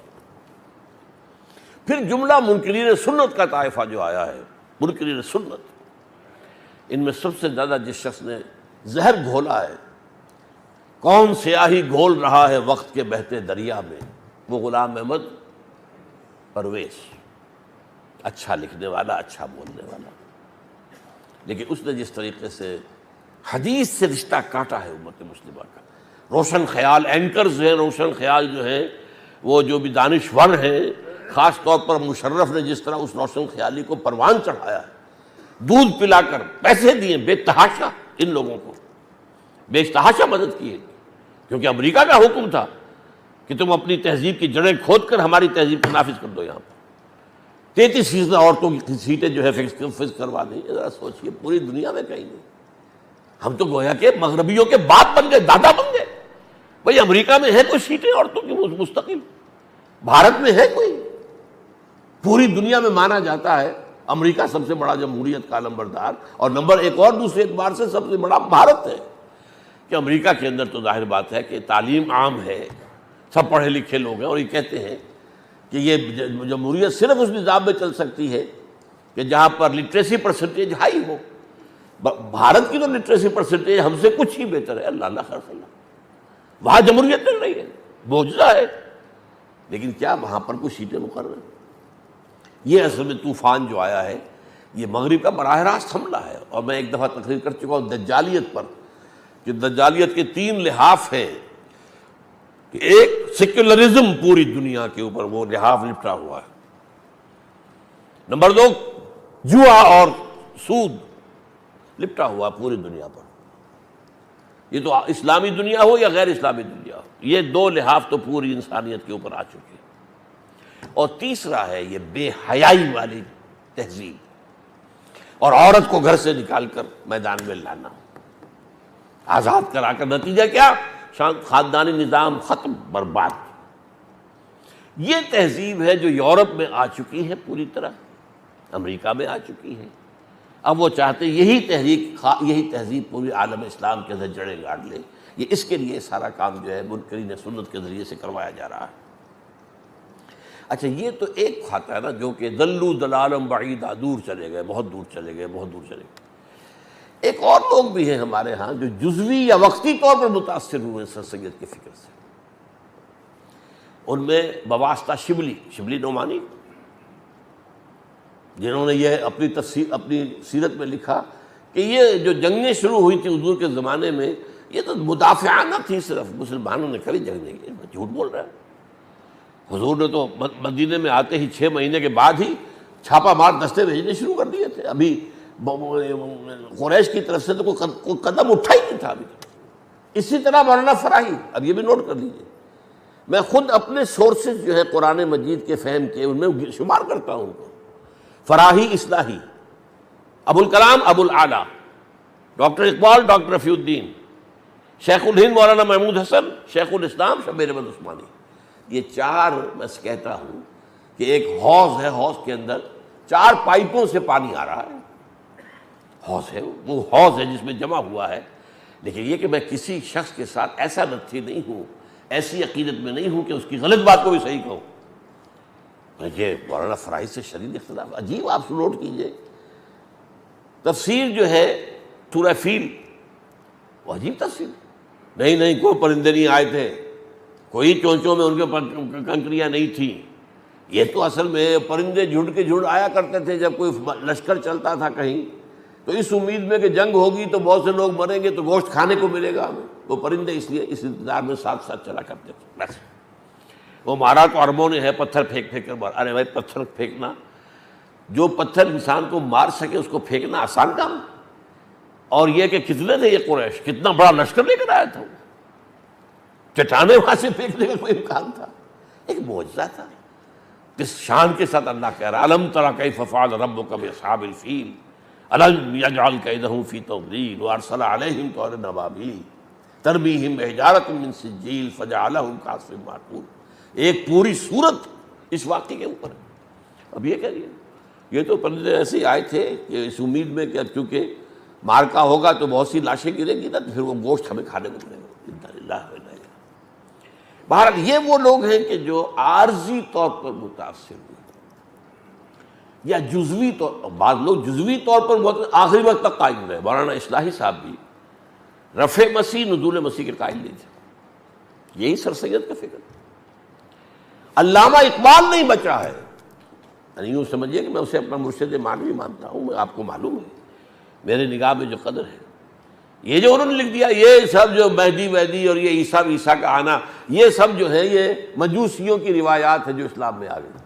پھر جملہ منکرین سنت کا طائفہ جو آیا ہے، منکرین سنت، ان میں سب سے زیادہ جس شخص نے زہر گھولا ہے، کون سیاہی گھول رہا ہے وقت کے بہتے دریا میں، وہ غلام احمد پرویز. اچھا لکھنے والا، اچھا بولنے والا، لیکن اس نے جس طریقے سے حدیث سے رشتہ کاٹا ہے امت مسلمہ کا. روشن خیال اینکرز ہیں، روشن خیال جو ہیں وہ جو بھی دانشور ہیں، خاص طور پر مشرف نے جس طرح اس روشن خیالی کو پروان چڑھایا ہے، دودھ پلا کر پیسے دیے بے تحاشا، ان لوگوں کو بے تحاشا مدد کی ہے. کیونکہ امریکہ کا حکم تھا کہ تم اپنی تہذیب کی جڑیں کھود کر ہماری تہذیب کو نافذ کر دو. یہاں پر 33% عورتوں کی سیٹیں جو ہے فکس کروا دیں. ذرا سوچئے، پوری دنیا میں کہیں نہیں. ہم تو گویا کہ مغربیوں کے باپ بن گئے، دادا بن گئے. بھئی امریکہ میں ہے کوئی سیٹیں عورتوں کی مستقل؟ بھارت میں ہے کوئی؟ پوری دنیا میں مانا جاتا ہے امریکہ سب سے بڑا جمہوریت کا نمبردار، اور نمبر ایک اور دوسرے اعتبار سے سب سے بڑا بھارت ہے. کہ امریکہ کے اندر تو ظاہر بات ہے کہ تعلیم عام ہے، سب پڑھے لکھے لوگ ہیں، اور یہ کہتے ہیں کہ یہ جمہوریت صرف اس نظام میں چل سکتی ہے کہ جہاں پر لٹریسی پرسنٹیج ہائی ہو. بھارت کی تو لٹریسی پرسنٹیج ہم سے کچھ ہی بہتر ہے، اللہ اللہ خیر اللہ. وہاں جمہوریت چل رہی ہے، معجزہ ہے، لیکن کیا وہاں پر کچھ سیٹیں مقرر ہیں؟ یہ اصل میں طوفان جو آیا ہے یہ مغرب کا براہ راست حملہ ہے. اور میں ایک دفعہ تقریر کر چکا ہوں دجالیت پر، کہ دجالیت کے 3 لحاف ہیں. کہ ایک سیکولرزم پوری دنیا کے اوپر وہ لحاف لپٹا ہوا ہے. نمبر 2 جوا اور سود لپٹا ہوا پوری دنیا پر. یہ تو اسلامی دنیا ہو یا غیر اسلامی دنیا ہو، یہ 2 لحاف تو پوری انسانیت کے اوپر آ چکے ہیں. اور تیسرا ہے یہ بے حیائی والی تہذیب، اور عورت کو گھر سے نکال کر میدان میں لانا، آزاد کرا کر. نتیجہ کیا؟ خاندانی نظام ختم، برباد. یہ تہذیب ہے جو یورپ میں آ چکی ہے پوری طرح، امریکہ میں آ چکی ہے. اب وہ چاہتے یہی تہذیب پوری عالم اسلام کے اندر جڑیں گاڑ لے. یہ اس کے لیے سارا کام جو ہے منکرین سنت کے ذریعے سے کروایا جا رہا ہے. اچھا، یہ تو ایک کھاتا ہے نا جو کہ دلو دلالم بعیدہ، دور چلے گئے، بہت دور چلے گئے، بہت دور چلے گئے. ایک اور لوگ بھی ہیں ہمارے ہاں جو جزوی یا وقتی طور پر متاثر ہوئے سر سید کی فکر سے. ان میں بواسطہ شبلی نعمانی، جنہوں نے یہ اپنی سیرت میں لکھا کہ یہ جو جنگیں شروع ہوئی تھی حضور کے زمانے میں، یہ تو مدافعانہ تھی، صرف مسلمانوں نے کبھی جنگ نہیں کی. جھوٹ بول رہا ہے. حضور نے تو مدینے میں آتے ہی 6 مہینے کے بعد ہی چھاپا مار دستے بھیجنے شروع کر دیے تھے. ابھی قریش کی طرف سے تو کوئی قدم اٹھا ہی نہیں تھا ابھی. اسی طرح مولانا فراہی، اب یہ بھی نوٹ کر لیجیے، میں خود اپنے سورسز جو ہے قرآن مجید کے فہم کے ان میں شمار کرتا ہوں ان کو. فراہی اصلاحی، ابو الکلام ابو العلا، ڈاکٹر اقبال ڈاکٹر رفیع الدین، شیخ الہند مولانا محمود حسن، شیخ الاسلام شبیر احمد عثمانی. یہ چار میں کہتا ہوں کہ ایک حوض ہے، حوض کے اندر 4 پائپوں سے پانی آ رہا ہے. حوض ہے، وہ حوض ہے جس میں جمع ہوا ہے. لیکن یہ کہ میں کسی شخص کے ساتھ ایسا نتھی نہیں ہوں، ایسی عقیدت میں نہیں ہوں کہ اس کی غلط بات کو بھی صحیح کہوں. یہ مولانا فرائض سے شدید اختلاف. عجیب، آپ نوٹ کیجئے تفسیر جو ہے سورہ فیل، وہ عجیب تفسیر. نہیں کوئی پرندے نہیں آئے تھے، کوئی چونچوں میں ان کے کنکریاں نہیں تھیں. یہ تو اصل میں پرندے جھنڈ کے جھنڈ آیا کرتے تھے جب کوئی لشکر چلتا تھا کہیں، تو اس امید میں کہ جنگ ہوگی تو بہت سے لوگ مریں گے تو گوشت کھانے کو ملے گا ہمیں. وہ پرندے اس لیے اس انتظار میں ساتھ ساتھ چلا کرتے تھے. بس وہ مارا تو عربوں نے ہے، پتھر پھینک کر مارا. ارے بھائی پتھر پھینکنا، جو پتھر انسان کو مار سکے اس کو پھینکنا آسان کام. اور یہ کہ کتنے تھے یہ قریش، کتنا بڑا لشکر لے کر آیا تھا، چٹانیں وہاں سے پھینکنے کا کوئی امکان تھا؟ ایک معجزہ تھا. کس شان کے ساتھ اللہ کہہ رہا الم تری کیف فعل ربک باصحاب الفیل الم یجعل کیدہم فی تضلیل وارسل علیہم طیرا ابابیل ترمیہم بحجارۃ من سجیل فجعلہم کعصف مأکول. ایک پوری صورت اس واقعے کے اوپر ہے. اب یہ کہہ رہی ہے یہ تو پرندے ایسے ہی آئے تھے کہ اس امید میں کہ چونکہ مارکا ہوگا تو بہت سی لاشیں گریں گی نا، تو پھر وہ گوشت ہمیں کھانے کو ملے گا. انا للہ و انا الیہ. بہرحال یہ وہ لوگ ہیں کہ جو عارضی طور پر متاثر ہوئے یا جزوی طور، بعض لوگ جزوی طور پر آخری وقت تک قائم رہے. مولانا اصلاحی صاحب بھی رفع مسیح نزول مسیح کے قائل نہیں تھے. یہی سر سید کا فکر. علامہ اقبال نہیں بچا ہے. یعنی یوں سمجھیے کہ میں اسے اپنا مرشد معنوی مانتا ہوں. میں آپ کو معلوم ہے میرے نگاہ میں جو قدر ہے. یہ جو انہوں نے لکھ دیا یہ سب جو مہدی اور یہ عیسیٰ کا آنا، یہ سب جو ہے یہ مجوسیوں کی روایات ہے جو اسلام میں آ گئی.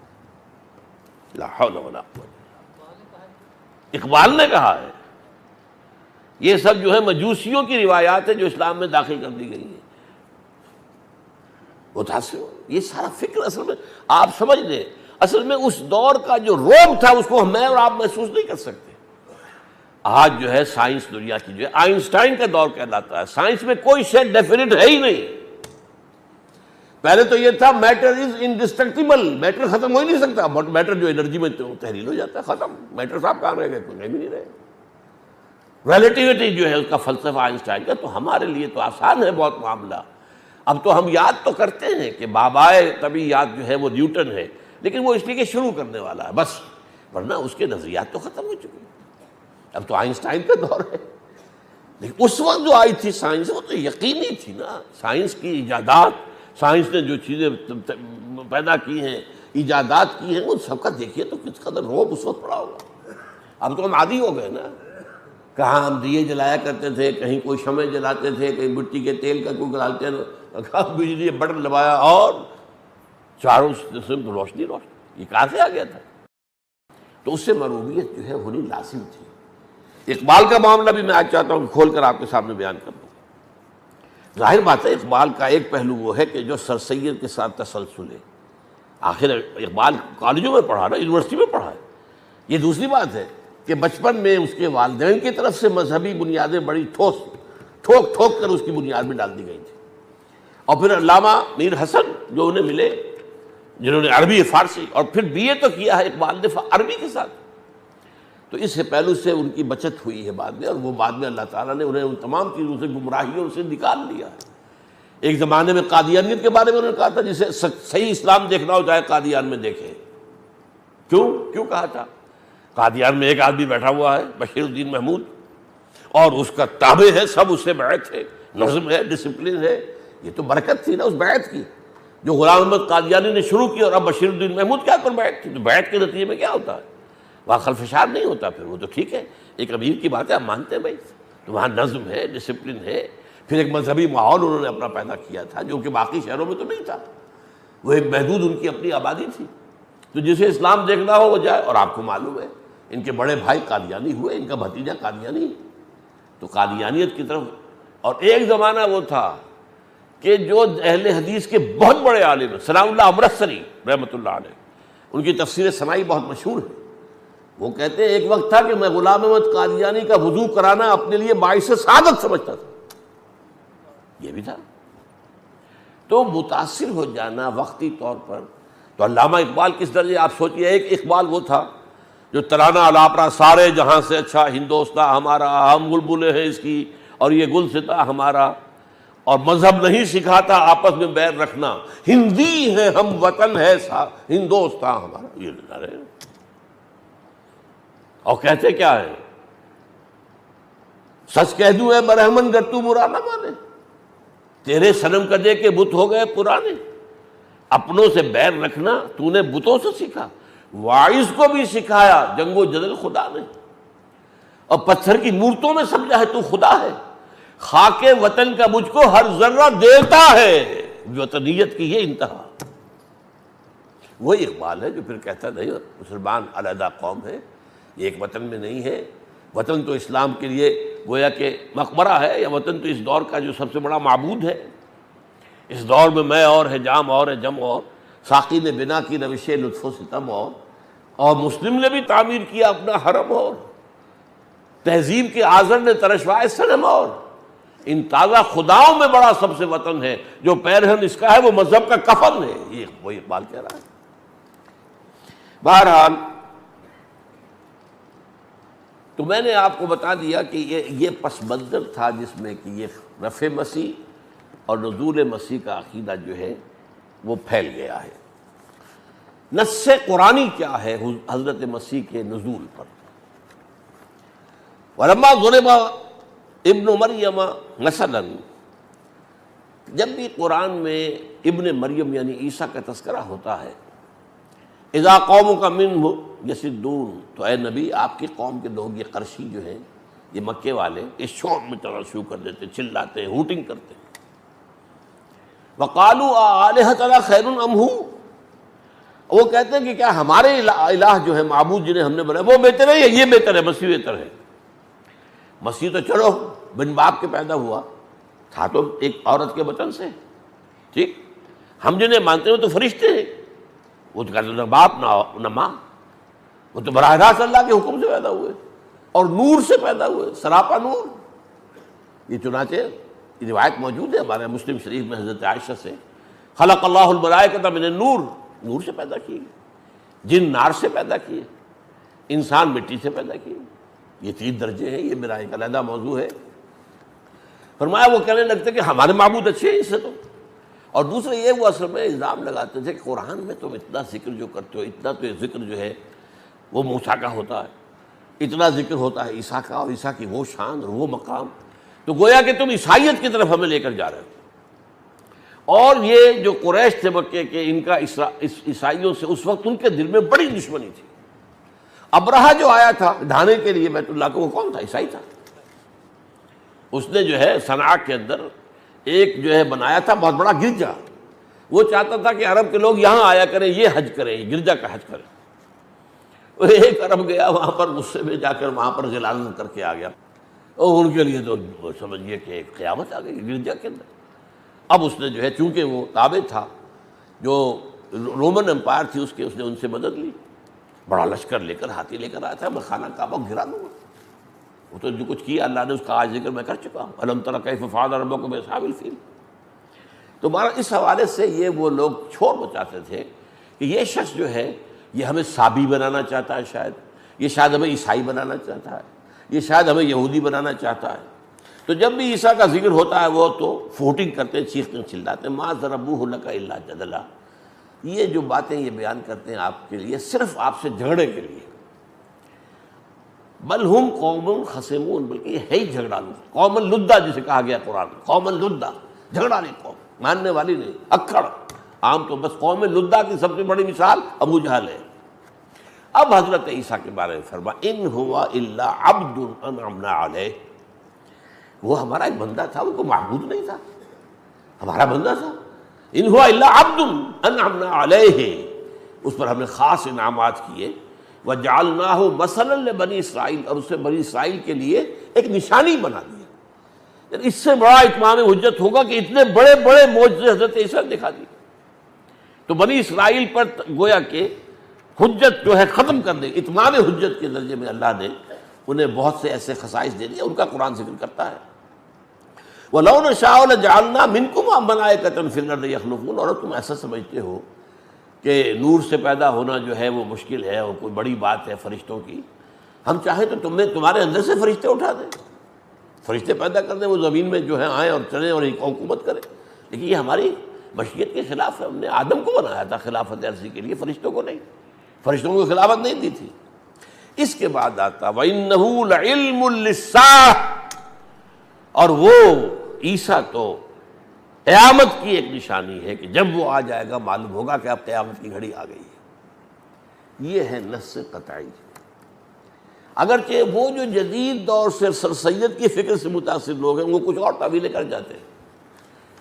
لا حول ولا قوت. اقبال نے کہا ہے یہ سب جو ہے مجوسیوں کی روایات ہے جو اسلام میں داخل کر دی گئی ہیں. متاثر ہو یہ سارا فکر اصل میں آپ سمجھ لیں، اصل میں اس دور کا جو روب تھا اس کو میں اور آپ محسوس نہیں کر سکتے. آج جو ہے سائنس دنیا کی جو ہے آئنسٹائن کا دور کہلاتا ہے. سائنس میں کوئی شے ڈیفینٹ ہے ہی نہیں. پہلے تو یہ تھا میٹر از انڈسٹرکٹیبل، میٹر ختم ہو ہی نہیں سکتا. میٹر جو انرجی میں تحلیل ہو جاتا ہے ختم. میٹر صاحب کہاں رہ گئے؟ کوئی بھی نہیں رہے. ریلیٹیوٹی جو ہے اس کا فلسفہ آئنسٹائن کا. تو ہمارے لیے تو آسان ہے بہت معاملہ. اب تو ہم یاد تو کرتے ہیں کہ بابائے طبیعیات جو ہے وہ نیوٹن ہے، لیکن وہ اس لیے کہ شروع کرنے والا ہے بس، ورنہ اس کے نظریات تو ختم ہو چکے ہیں. اب تو آئنسٹائن کا دور ہے. لیکن اس وقت جو آئی تھی سائنس وہ تو یقینی تھی نا. سائنس کی ایجادات، سائنس نے جو چیزیں پیدا کی ہیں، ایجادات کی ہیں، ان سب کا دیکھیے تو کس قدر روب اس وقت پڑا ہوگا. اب تو ہم عادی ہو گئے نا. کہاں ہم دیے جلایا کرتے تھے، کہیں کوئی شمع جلاتے تھے، کہیں مٹی کے تیل کا کوئی ڈالتے ہیں، کہاں بجلی بٹن دبایا اور چاروں سمت روشنی. یہ کہاں سے آ گیا تھا؟ تو اس سے مروبیت جو ہے ہونی لازم تھی. اقبال کا معاملہ بھی میں آج چاہتا ہوں کھول کر آپ کے سامنے بیان کر دوں. ظاہر بات ہے اقبال کا ایک پہلو وہ ہے کہ جو سر سید کے ساتھ تسلسل ہے. آخر اقبال کالجوں میں پڑھا نا، یونیورسٹی میں پڑھا ہے. یہ دوسری بات ہے کہ بچپن میں اس کے والدین کی طرف سے مذہبی بنیادیں بڑی ٹھوک کر اس کی بنیاد میں ڈال دی گئی تھی. اور پھر علامہ میر حسن جو انہیں ملے جنہوں نے عربی فارسی اور پھر بی اے تو کیا ہے اقبال نے عربی کے ساتھ، تو اس پہلو سے ان کی بچت ہوئی ہے بعد میں. اور وہ بعد میں اللہ تعالیٰ نے انہیں ان تمام چیزوں سے، گمراہیوں سے نکال لیا. ایک زمانے میں قادیانیت کے بارے میں انہوں نے کہا تھا جسے صحیح اسلام دیکھنا ہو چاہے قادیان میں دیکھے. کیوں کہا تھا؟ قادیان میں ایک آدمی بیٹھا ہوا ہے بشیر الدین محمود، اور اس کا تابع ہے، سب اس سے بیعت ہے، نظم ہے، ڈسپلن ہے. یہ تو برکت تھی نا اس بیعت کی جو غلام احمد قادیانی نے شروع کی. اور اب بشیر الدین محمود کیا کر بیعت تھی؟ تو بیعت کے نتیجے میں کیا ہوتا ہے؟ وہاں خلفشار نہیں ہوتا. پھر وہ تو ٹھیک ہے، ایک امیر کی بات ہے، آپ مانتے ہیں بھائی. تو وہاں نظم ہے، ڈسپلن ہے. پھر ایک مذہبی ماحول انہوں نے اپنا پیدا کیا تھا جو کہ باقی شہروں میں تو نہیں تھا. وہ ایک محدود ان کی اپنی آبادی تھی. تو جسے اسلام دیکھنا ہو وہ جائے. اور آپ کو معلوم ہے ان کے بڑے بھائی قادیانی ہوئے، ان کا بھتیجا قادیانی. تو قادیانیت کی طرف. اور ایک زمانہ وہ تھا کہ جو اہل حدیث کے بہت بڑے عالم ہیں، ثناء اللہ امرتسری رحمۃ اللہ علیہ، ان کی تفسیر ثنائی بہت مشہور ہے. وہ کہتے ہیں ایک وقت تھا کہ میں غلام احمد قادیانی کا وضو کرانا اپنے لیے باعث سعادت سمجھتا تھا، یہ بھی تھا۔ تو متاثر ہو جانا وقتی طور پر، تو علامہ اقبال کس درجے، آپ سوچئے، ایک اقبال وہ تھا جو ترانہ الاپرا سارے جہاں سے اچھا ہندوستاں ہمارا، ہم بلبلیں ہیں اس کی اور یہ گلستاں ہمارا، اور مذہب نہیں سکھاتا آپس میں بیر رکھنا، ہندی ہے ہم وطن ہے ہندوستاں ہمارا، یہ نعرے۔ اور کہتے کیا ہے، سچ کہہ دوں اے برہمن گر تو برا نہ مانے، تیرے صنم کدے کے بت ہو گئے پرانے، اپنوں سے بیر رکھنا تو نے بتوں سے سیکھا، واعظ کو بھی سکھایا جنگ و جدل خدا نے، اور پتھر کی مورتوں میں سمجھا ہے تو خدا ہے، خاک وطن کا مجھ کو ہر ذرہ دیتا ہے، وطنیت کی یہ انتہا۔ وہی اقبال ہے جو پھر کہتا نہیں مسلمان علیحدہ قوم ہے، یہ ایک وطن میں نہیں ہے، وطن تو اسلام کے لیے گویا کہ مقبرہ ہے، یا وطن تو اس دور کا جو سب سے بڑا معبود ہے، اس دور میں اور ہے جام اور ہے جم اور، ساقی نے بنا کی روش لطف و ستم اور مسلم نے بھی تعمیر کیا اپنا حرم، اور تہذیب کے آذر نے ترشوائے صنم، اور ان تازہ خداؤں میں بڑا سب سے وطن ہے، جو پیرہن اس کا ہے وہ مذہب کا کفن ہے، یہ وہی اقبال کہہ رہا ہے۔ بہرحال تو میں نے آپ کو بتا دیا کہ یہ پس منظر تھا جس میں کہ یہ رفع مسیح اور نزول مسیح کا عقیدہ جو ہے وہ پھیل گیا ہے۔ نص قرآنی کیا ہے حضرت مسیح کے نزول پر؟ ولما ضرب ابن مریم مثلا، جب بھی قرآن میں ابن مریم یعنی عیسیٰ کا تذکرہ ہوتا ہے، اذا قوم کا منہ یصدون، تو اے نبی آپ کی قوم کے لوگ یہ قرشی جو ہیں، یہ مکے والے، اس شور میں چلنا شروع کر دیتے، چلاتے، ہوٹنگ کرتے، وقالوا آلہتنا خیر ام ہو، وہ کہتے ہیں کہ کیا ہمارے الہ جو ہے معبود جنہیں ہم نے بنایا وہ بہتر ہے یا یہ بہتر ہے، مسیح بہتر ہے؟ مسیح تو چلو بن باپ کے پیدا ہوا تھا، تو ایک عورت کے بطن سے، ٹھیک، ہم جنہیں مانتے ہیں وہ تو فرشتے ہیں، وہ تو کہتے ہیں نہ باپ نہ ماں، وہ تو براہ راست اللہ کے حکم سے پیدا ہوئے اور نور سے پیدا ہوئے، سراپا نور۔ یہ چنانچہ یہ روایت موجود ہے ہمارے مسلم شریف میں حضرت عائشہ سے، خلق اللہ الملائکۃ من النور، نور سے پیدا کیے، جن نار سے پیدا کیے، انسان مٹی سے پیدا کیے، یہ 3 درجے ہیں، یہ میرا ایک علیحدہ موضوع ہے۔ فرمایا وہ کہنے لگتے کہ ہمارے معبود اچھے ہیں اس سے تو، اور دوسرے یہ وہ اصل میں الزام لگاتے تھے کہ قرآن میں تم اتنا ذکر جو کرتے ہو، اتنا تو یہ ذکر جو ہے وہ موسیٰ کا ہوتا ہے، اتنا ذکر ہوتا ہے عیسیٰ کا، اور عیسیٰ کی وہ شان اور وہ مقام، تو گویا کہ تم عیسائیت کی طرف ہمیں لے کر جا رہے ہو۔ اور یہ جو قریش تھے مکے کے، ان کا عیسائیوں سے اس وقت ان کے دل میں بڑی دشمنی تھی۔ ابرہہ جو آیا تھا ڈھانے کے لیے بیت اللہ کو، وہ کون تھا؟ عیسائی تھا۔ اس نے جو ہے صنعاء کے اندر ایک جو ہے بنایا تھا بہت بڑا گرجا، وہ چاہتا تھا کہ عرب کے لوگ یہاں آیا کریں، یہ حج کریں، یہ گرجا کا حج کریں۔ وہ ایک عرب گیا وہاں پر، غصے میں جا کر وہاں پر غلاظت کر کے آ گیا، اور ان کے لیے تو سمجھیے کہ ایک قیامت آ گئی گرجا کے اندر۔ اب اس نے جو ہے چونکہ وہ تابع تھا جو رومن امپائر تھی اس نے ان سے مدد لی، بڑا لشکر لے کر، ہاتھی لے کر آیا تھا، میں خانہ کعبہ کو گرا دوں گا۔ وہ تو جو کچھ کیا اللہ نے اس کا آج ذکر میں کر چکا ہوں، الم تر کیف فعل ربک باصحاب الفیل۔ تو بہرحال اس حوالے سے یہ وہ لوگ شور مچاتے تھے کہ یہ شخص جو ہے یہ ہمیں صابی بنانا چاہتا ہے، شاید یہ شاید ہمیں عیسائی بنانا چاہتا ہے، یہ شاید ہمیں یہودی بنانا چاہتا ہے۔ تو جب بھی عیسیٰ کا ذکر ہوتا ہے وہ تو فوٹنگ کرتے ہیں، چیختے چلاتے ہیں، ما ضربوہ لک الا جدلا۔ یہ جو باتیں یہ بیان کرتے ہیں آپ کے لیے صرف آپ سے جھگڑے کے لیے، بل ہم قوم خصمون، بلکہ یہ ہے ہی جھگڑالو قوم لدہ جسے کہا گیا قرآن، قوم لدہ، جھگڑالی قوم، ماننے والی نہیں، اکھڑ عام۔ تو بس قوم لدہ کی سب سے بڑی مثال ابو جہل ہے۔ اب حضرت عیسیٰ کے بارے میں فرما ان هو الا عبد انعمنا علیہ، وہ ہمارا ایک بندہ تھا، وہ کوئی معبود نہیں تھا، ہمارا بندہ تھا۔ ان هو الا عبد انعمنا علیہ، اس پر ہم نے خاص انعامات کیے، وجعلناہ مثلا لبنی اسرائیل، اور اسے بنی اسرائیل کے لیے ایک نشانی بنا دیا۔ یعنی اس سے بڑا اتمام حجت ہوگا کہ اتنے بڑے بڑے معجزے حضرت عیسیٰ نے دکھا دیے۔ تو بنی اسرائیل پر گویا کہ حجت جو ہے ختم کر دے، اتمام حجت کے درجے میں اللہ نے انہیں بہت سے ایسے خصائص دے دیے، ان کا قرآن ذکر کرتا ہے۔ وَلَوْ نَشَاءُ لَجَعَلْنَا مِنْكُمْ مَلَائِكَةً فِي الْأَرْضِ يَخْلُفُونَ، اور تم ایسا سمجھتے ہو کہ نور سے پیدا ہونا جو ہے وہ مشکل ہے اور کوئی بڑی بات ہے فرشتوں کی، ہم چاہیں تو تمہارے اندر سے فرشتے اٹھا دیں، فرشتے پیدا کر دیں، وہ زمین میں جو ہے آئیں اور چلیں اور ایک حکومت کریں، لیکن یہ ہماری مشیت کے خلاف ہے۔ ہم نے آدم کو بنایا تھا خلافت عرضی کے لیے، فرشتوں کو نہیں، فرشتوں کو خلافت نہیں دی تھی۔ اس کے بعد آتا وَإِنَّهُ لَعِلْمٌ لِلسَّاعَةِ، اور وہ عیسیٰ تو قیامت کی ایک نشانی ہے کہ جب وہ آ جائے گا معلوم ہوگا کہ اب قیامت کی گھڑی آ گئی ہے۔ یہ ہے نص قطعی۔ اگرچہ وہ جو جدید دور سے سر سید کی فکر سے متاثر لوگ ہیں وہ کچھ اور تعویلیں کر جاتے ہیں،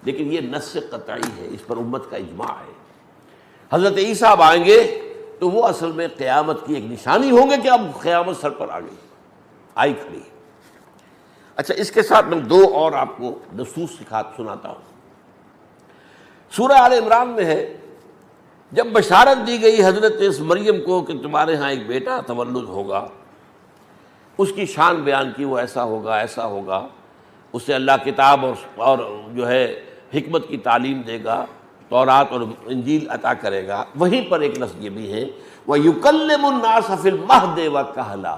لیکن یہ نص قطعی ہے، اس پر امت کا اجماع ہے۔ حضرت عیسیٰ اب آئیں گے تو وہ اصل میں قیامت کی ایک نشانی ہوں گے کہ اب قیامت سر پر آ گئی، آئی کھڑی۔ اچھا، اس کے ساتھ میں دو اور آپ کو نصوص سناتا ہوں۔ سورہ آل عمران میں ہے، جب بشارت دی گئی حضرت اس مریم کو کہ تمہارے ہاں ایک بیٹا تولد ہوگا، اس کی شان بیان کی، وہ ایسا ہوگا ایسا ہوگا، اسے اللہ کتاب اور جو ہے حکمت کی تعلیم دے گا، تورات اور انجیل عطا کرے گا۔ وہیں پر ایک لفظ یہ بھی ہے وَيُكَلِّمُ النَّاسَ فِي الْمَهْدِ وَكَهْلًا،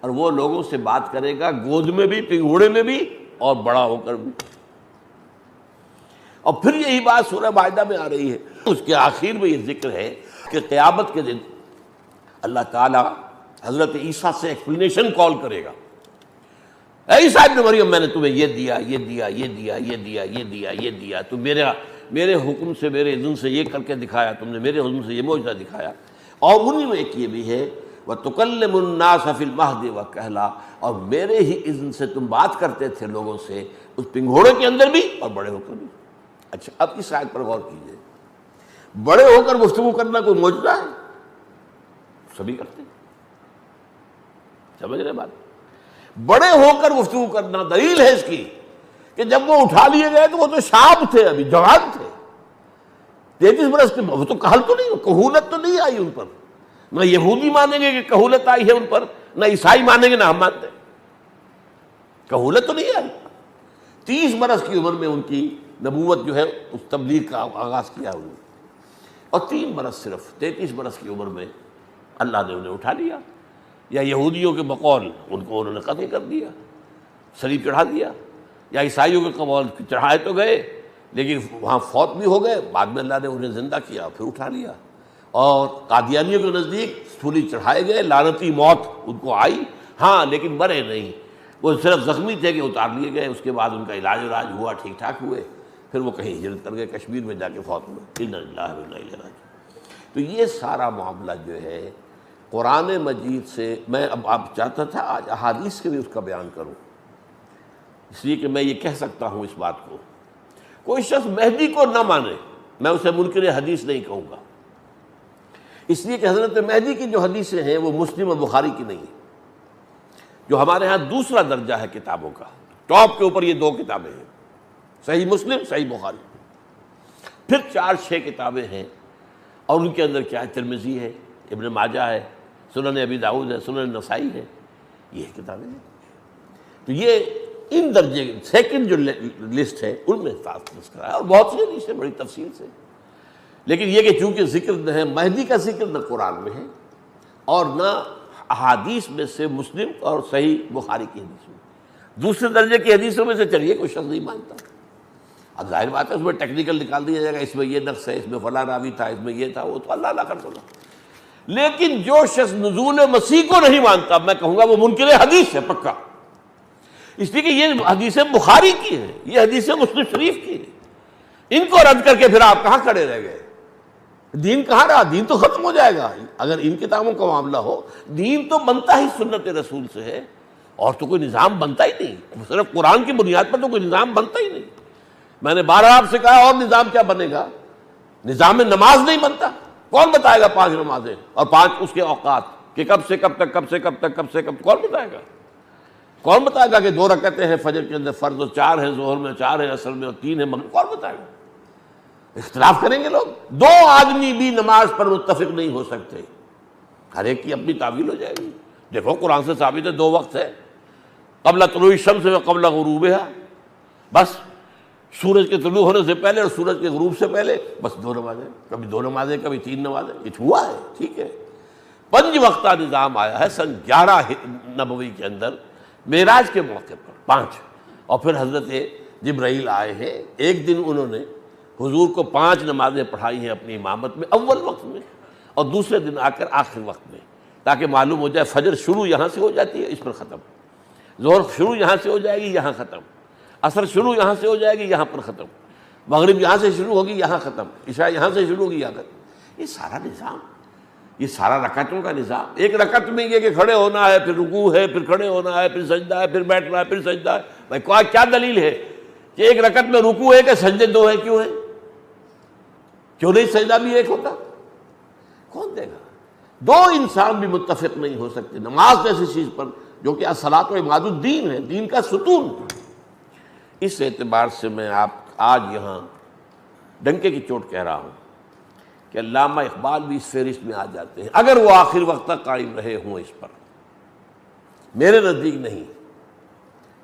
اور وہ لوگوں سے بات کرے گا گود میں بھی، پنگھوڑے میں بھی، اور بڑا ہو کر بھی۔ اور پھر یہی بات سورہ مائدہ میں آ رہی ہے، اس کے آخر میں یہ ذکر ہے کہ قیامت کے دن اللہ تعالیٰ حضرت عیسیٰ سے ایکسپلینیشن کال کرے گا، اے عیسیٰ ابن مریم میں نے تمہیں یہ دیا، یہ دیا، یہ دیا، یہ دیا، یہ دیا، یہ دیا، تم میرے حکم سے، میرے اذن سے یہ کر کے دکھایا، تم نے میرے حکم سے یہ معجزہ دکھایا۔ اور انہی میں ایک یہ بھی ہے وَتُكَلِّمُ النَّاسَ فِي الْمَهْدِ وَكَهْلًا، اور میرے ہی اذن سے تم بات کرتے تھے لوگوں سے اس پنگھوڑے کے اندر بھی اور بڑے ہو کر بھی۔ اچھا، اب اس آیت پر غور کیجئے، بڑے ہو کر گفتگو کرنا کوئی معجزہ ہے؟ سبھی کرتے ہیں، سمجھ رہے بات؟ بڑے ہو کر گفتگو کرنا دلیل ہے اس کی کہ جب وہ اٹھا لیے گئے تو وہ تو شاب تھے، ابھی جوان تھے، 33 برس کے، وہ تو کہل تو نہیں، کہولت تو نہیں آئی ان پر، نہ یہودی مانیں گے کہ کہولت آئی ہے ان پر، نہ عیسائی مانیں گے، نہ ہم مانتے، کہولت تو نہیں آئی۔ 30 برس کی عمر میں ان کی نبوت جو ہے اس تبلیغ کا آغاز کیا انہوں نے، اور 3 برس صرف 33 برس کی عمر میں اللہ نے انہیں اٹھا لیا، یا یہودیوں کے بقول ان کو انہوں نے قتل کر دیا، صلیب چڑھا دیا، یا عیسائیوں کے قول چڑھائے تو گئے لیکن وہاں فوت بھی ہو گئے، بعد میں اللہ نے انہیں زندہ کیا، پھر اٹھا لیا۔ اور قادیانیوں کے نزدیک سولی چڑھائے گئے، لعنتی موت ان کو آئی، ہاں لیکن مرے نہیں، وہ صرف زخمی تھے کہ اتار لیے گئے، اس کے بعد ان کا علاج ہوا، ٹھیک ٹھاک ہوئے، پھر وہ کہیں ہجرت کر گئے، کشمیر میں جا کے فوت ہوئے۔ انا للہ و انا الیہ راجعون۔ تو یہ سارا معاملہ جو ہے قرآن مجید سے، میں اب آپ چاہتا تھا آج احادیث کے بھی اس کا بیان کروں، اس لیے کہ میں یہ کہہ سکتا ہوں اس بات کو، کوئی شخص مہدی کو نہ مانے، میں اسے منکر حدیث نہیں کہوں گا، اس لیے کہ حضرت مہدی کی جو حدیثیں ہیں وہ مسلم اور بخاری کی نہیں ہیں، جو ہمارے ہاں دوسرا درجہ ہے کتابوں کا، ٹاپ کے اوپر یہ 2 کتابیں ہیں، صحیح مسلم، صحیح بخاری، پھر 4-6 کتابیں ہیں، اور ان کے اندر کیا ہے، ترمذی ہے، ابن ماجہ ہے، سنن ابی داؤد ہے، سنن نسائی ہے، یہ کتابیں ہیں۔ تو یہ ان درجے سیکنڈ جو لسٹ ہے ان میں تذکرہ ہے، اور بہت سی حدیثیں بڑی تفصیل سے، لیکن یہ کہ چونکہ ذکر نہ ہے مہدی کا، ذکر نہ قرآن میں ہے اور نہ احادیث میں سے مسلم اور صحیح بخاری کی حدیث میں، دوسرے درجے کی حدیثوں میں سے چلیے کوئی شخص نہیں مانتا، اب ظاہر بات ہے اس میں ٹیکنیکل نکال دیا جائے گا، اس میں یہ نقص ہے، اس میں فلاں راوی تھا، اس میں یہ تھا، وہ تو اللہ اللہ کر سکتا۔ لیکن جو شخص نزول مسیح کو نہیں مانتا، میں کہوں گا وہ منکر حدیث ہے پکا، اس لیے کہ یہ حدیثیں بخاری کی ہیں، یہ حدیثیں مسلم شریف کی ہیں، ان کو رد کر کے پھر آپ کہاں کھڑے رہ گئے؟ دین کہاں رہا؟ دین تو ختم ہو جائے گا اگر ان کتابوں کا معاملہ ہو۔ دین تو بنتا ہی سنت رسول سے ہے، اور تو کوئی نظام بنتا ہی نہیں، صرف قرآن کی بنیاد پر تو کوئی نظام بنتا ہی نہیں۔ میں نے بارہ آپ سے کہا اور نظام کیا بنے گا؟ نظام نماز نہیں بنتا، کون بتائے گا 5 نمازیں اور 5 اس کے اوقات کہ کب سے کب تک، کب سے کب تک، کب سے کب، کون بتائے گا؟ کون بتائے گا کہ 2 رکعتیں ہیں فجر کے اندر فرض، اور 4 ہیں ظہر میں، 4 ہیں عصر میں، اور 3 ہیں مغرب، کون بتائے گا؟ اختلاف کریں گے لوگ، 2 آدمی بھی نماز پر متفق نہیں ہو سکتے، ہر ایک کی اپنی تعویل ہو جائے گی. دیکھو قرآن سے ثابت ہے 2 وقت ہے، قبل طلوع الشمس و قبل غروبها، بس سورج کے طلوع ہونے سے پہلے اور سورج کے غروب سے پہلے، بس 2 نمازیں، کبھی 2 نمازیں کبھی 3 نمازیں، یہ ہوا ہے. ٹھیک ہے، 5 وقتہ نظام آیا ہے سن 11 نبوی کے اندر معراج کے موقع پر 5. اور پھر حضرت جبرائیل آئے ہیں، ایک دن انہوں نے حضور کو 5 نمازیں پڑھائی ہیں اپنی امامت میں اول وقت میں، اور دوسرے دن آ کر آخر وقت میں، تاکہ معلوم ہو جائے فجر شروع یہاں سے ہو جاتی ہے، اس پر ختم، ظہر شروع یہاں سے ہو جائے گی، یہاں ختم، عصر شروع یہاں سے ہو جائے گی، یہاں پر ختم، مغرب یہاں سے شروع ہوگی، یہاں ختم، عشاء یہاں سے شروع ہوگی، یہاں ختم. یہ سارا نظام، یہ سارا رکعتوں کا نظام. ایک رکعت میں یہ کہ کھڑے ہونا ہے، پھر رکوع ہے، پھر کھڑے ہونا ہے، پھر سجدہ ہے، پھر بیٹھنا ہے، پھر سجدہ ہے. بھائی کیا دلیل ہے کہ ایک رکعت میں رکوع ہے کہ سجدے 2 ہیں؟ کیوں ہے؟ کیوں نہیں سجدہ بھی ایک ہوتا؟ کون دے گا؟ 2 انسان بھی متفق نہیں ہو سکتے نماز جیسی چیز پر، جو کہ الصلاۃ عماد الدین ہے، دین کا ستون. اس اعتبار سے میں آج یہاں ڈنکے کی چوٹ کہہ رہا ہوں کہ علامہ اقبال بھی اس فہرست میں آ جاتے ہیں، اگر وہ آخر وقت تک قائم رہے ہوں اس پر. میرے نزدیک نہیں.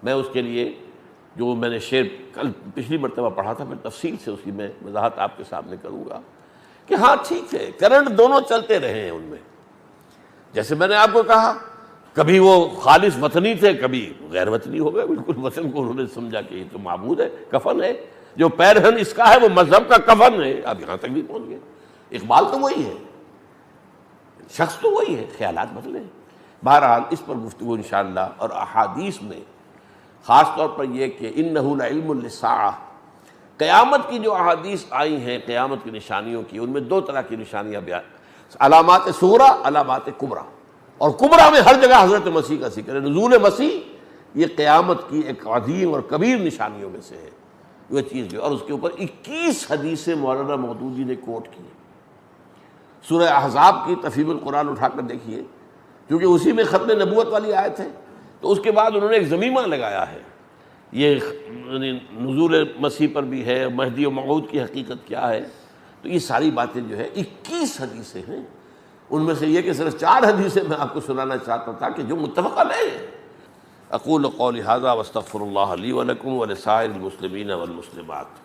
میں اس کے لیے جو میں نے شعر کل پچھلی مرتبہ پڑھا تھا، پھر تفصیل سے اس کی میں وضاحت آپ کے سامنے کروں گا کہ ہاں ٹھیک ہے، کرنٹ دونوں چلتے رہے ہیں ان میں. جیسے میں نے آپ کو کہا، کبھی وہ خالص وطنی تھے، کبھی غیر وطنی ہو گئے. بالکل وطن کو انہوں نے سمجھا کہ یہ تو معبود ہے، کفن ہے، جو پیرہن اس کا ہے وہ مذہب کا کفن ہے. اب یہاں تک بھی پہنچ گئے. اقبال تو وہی ہے، شخص تو وہی ہے، خیالات بدلے. بہرحال اس پر گفتگو انشاءاللہ، اور احادیث میں خاص طور پر یہ کہ انہ لعلم للساعہ، قیامت کی جو احادیث آئی ہیں قیامت کی نشانیوں کی، ان میں 2 طرح کی نشانیاں بیان، علامات صغریٰ، علامات کبریٰ. اور کبریٰ میں ہر جگہ حضرت مسیح کا ذکر ہے. نزول مسیح یہ قیامت کی ایک عظیم اور کبیر نشانیوں میں سے ہے. یہ چیز جو، اور اس کے اوپر 21 حدیثیں مولانا مودودی نے کوٹ کی. سورہ احزاب کی تفہیم القرآن اٹھا کر دیکھیے، کیونکہ اسی میں ختم نبوت والی آیت ہے، تو اس کے بعد انہوں نے ایک ضمیمہ لگایا ہے. یہ نزول مسیح پر بھی ہے، مہدی و موعود کی حقیقت کیا ہے. تو یہ ساری باتیں جو ہے 21 حدیثیں ہیں. ان میں سے یہ کہ صرف 4 حدیثیں میں آپ کو سنانا چاہتا تھا کہ جو متفق علیہ ہیں. اقول قولی ھذا واستغفر اللہ لی ولکم ولسائر المسلمین والمسلمات.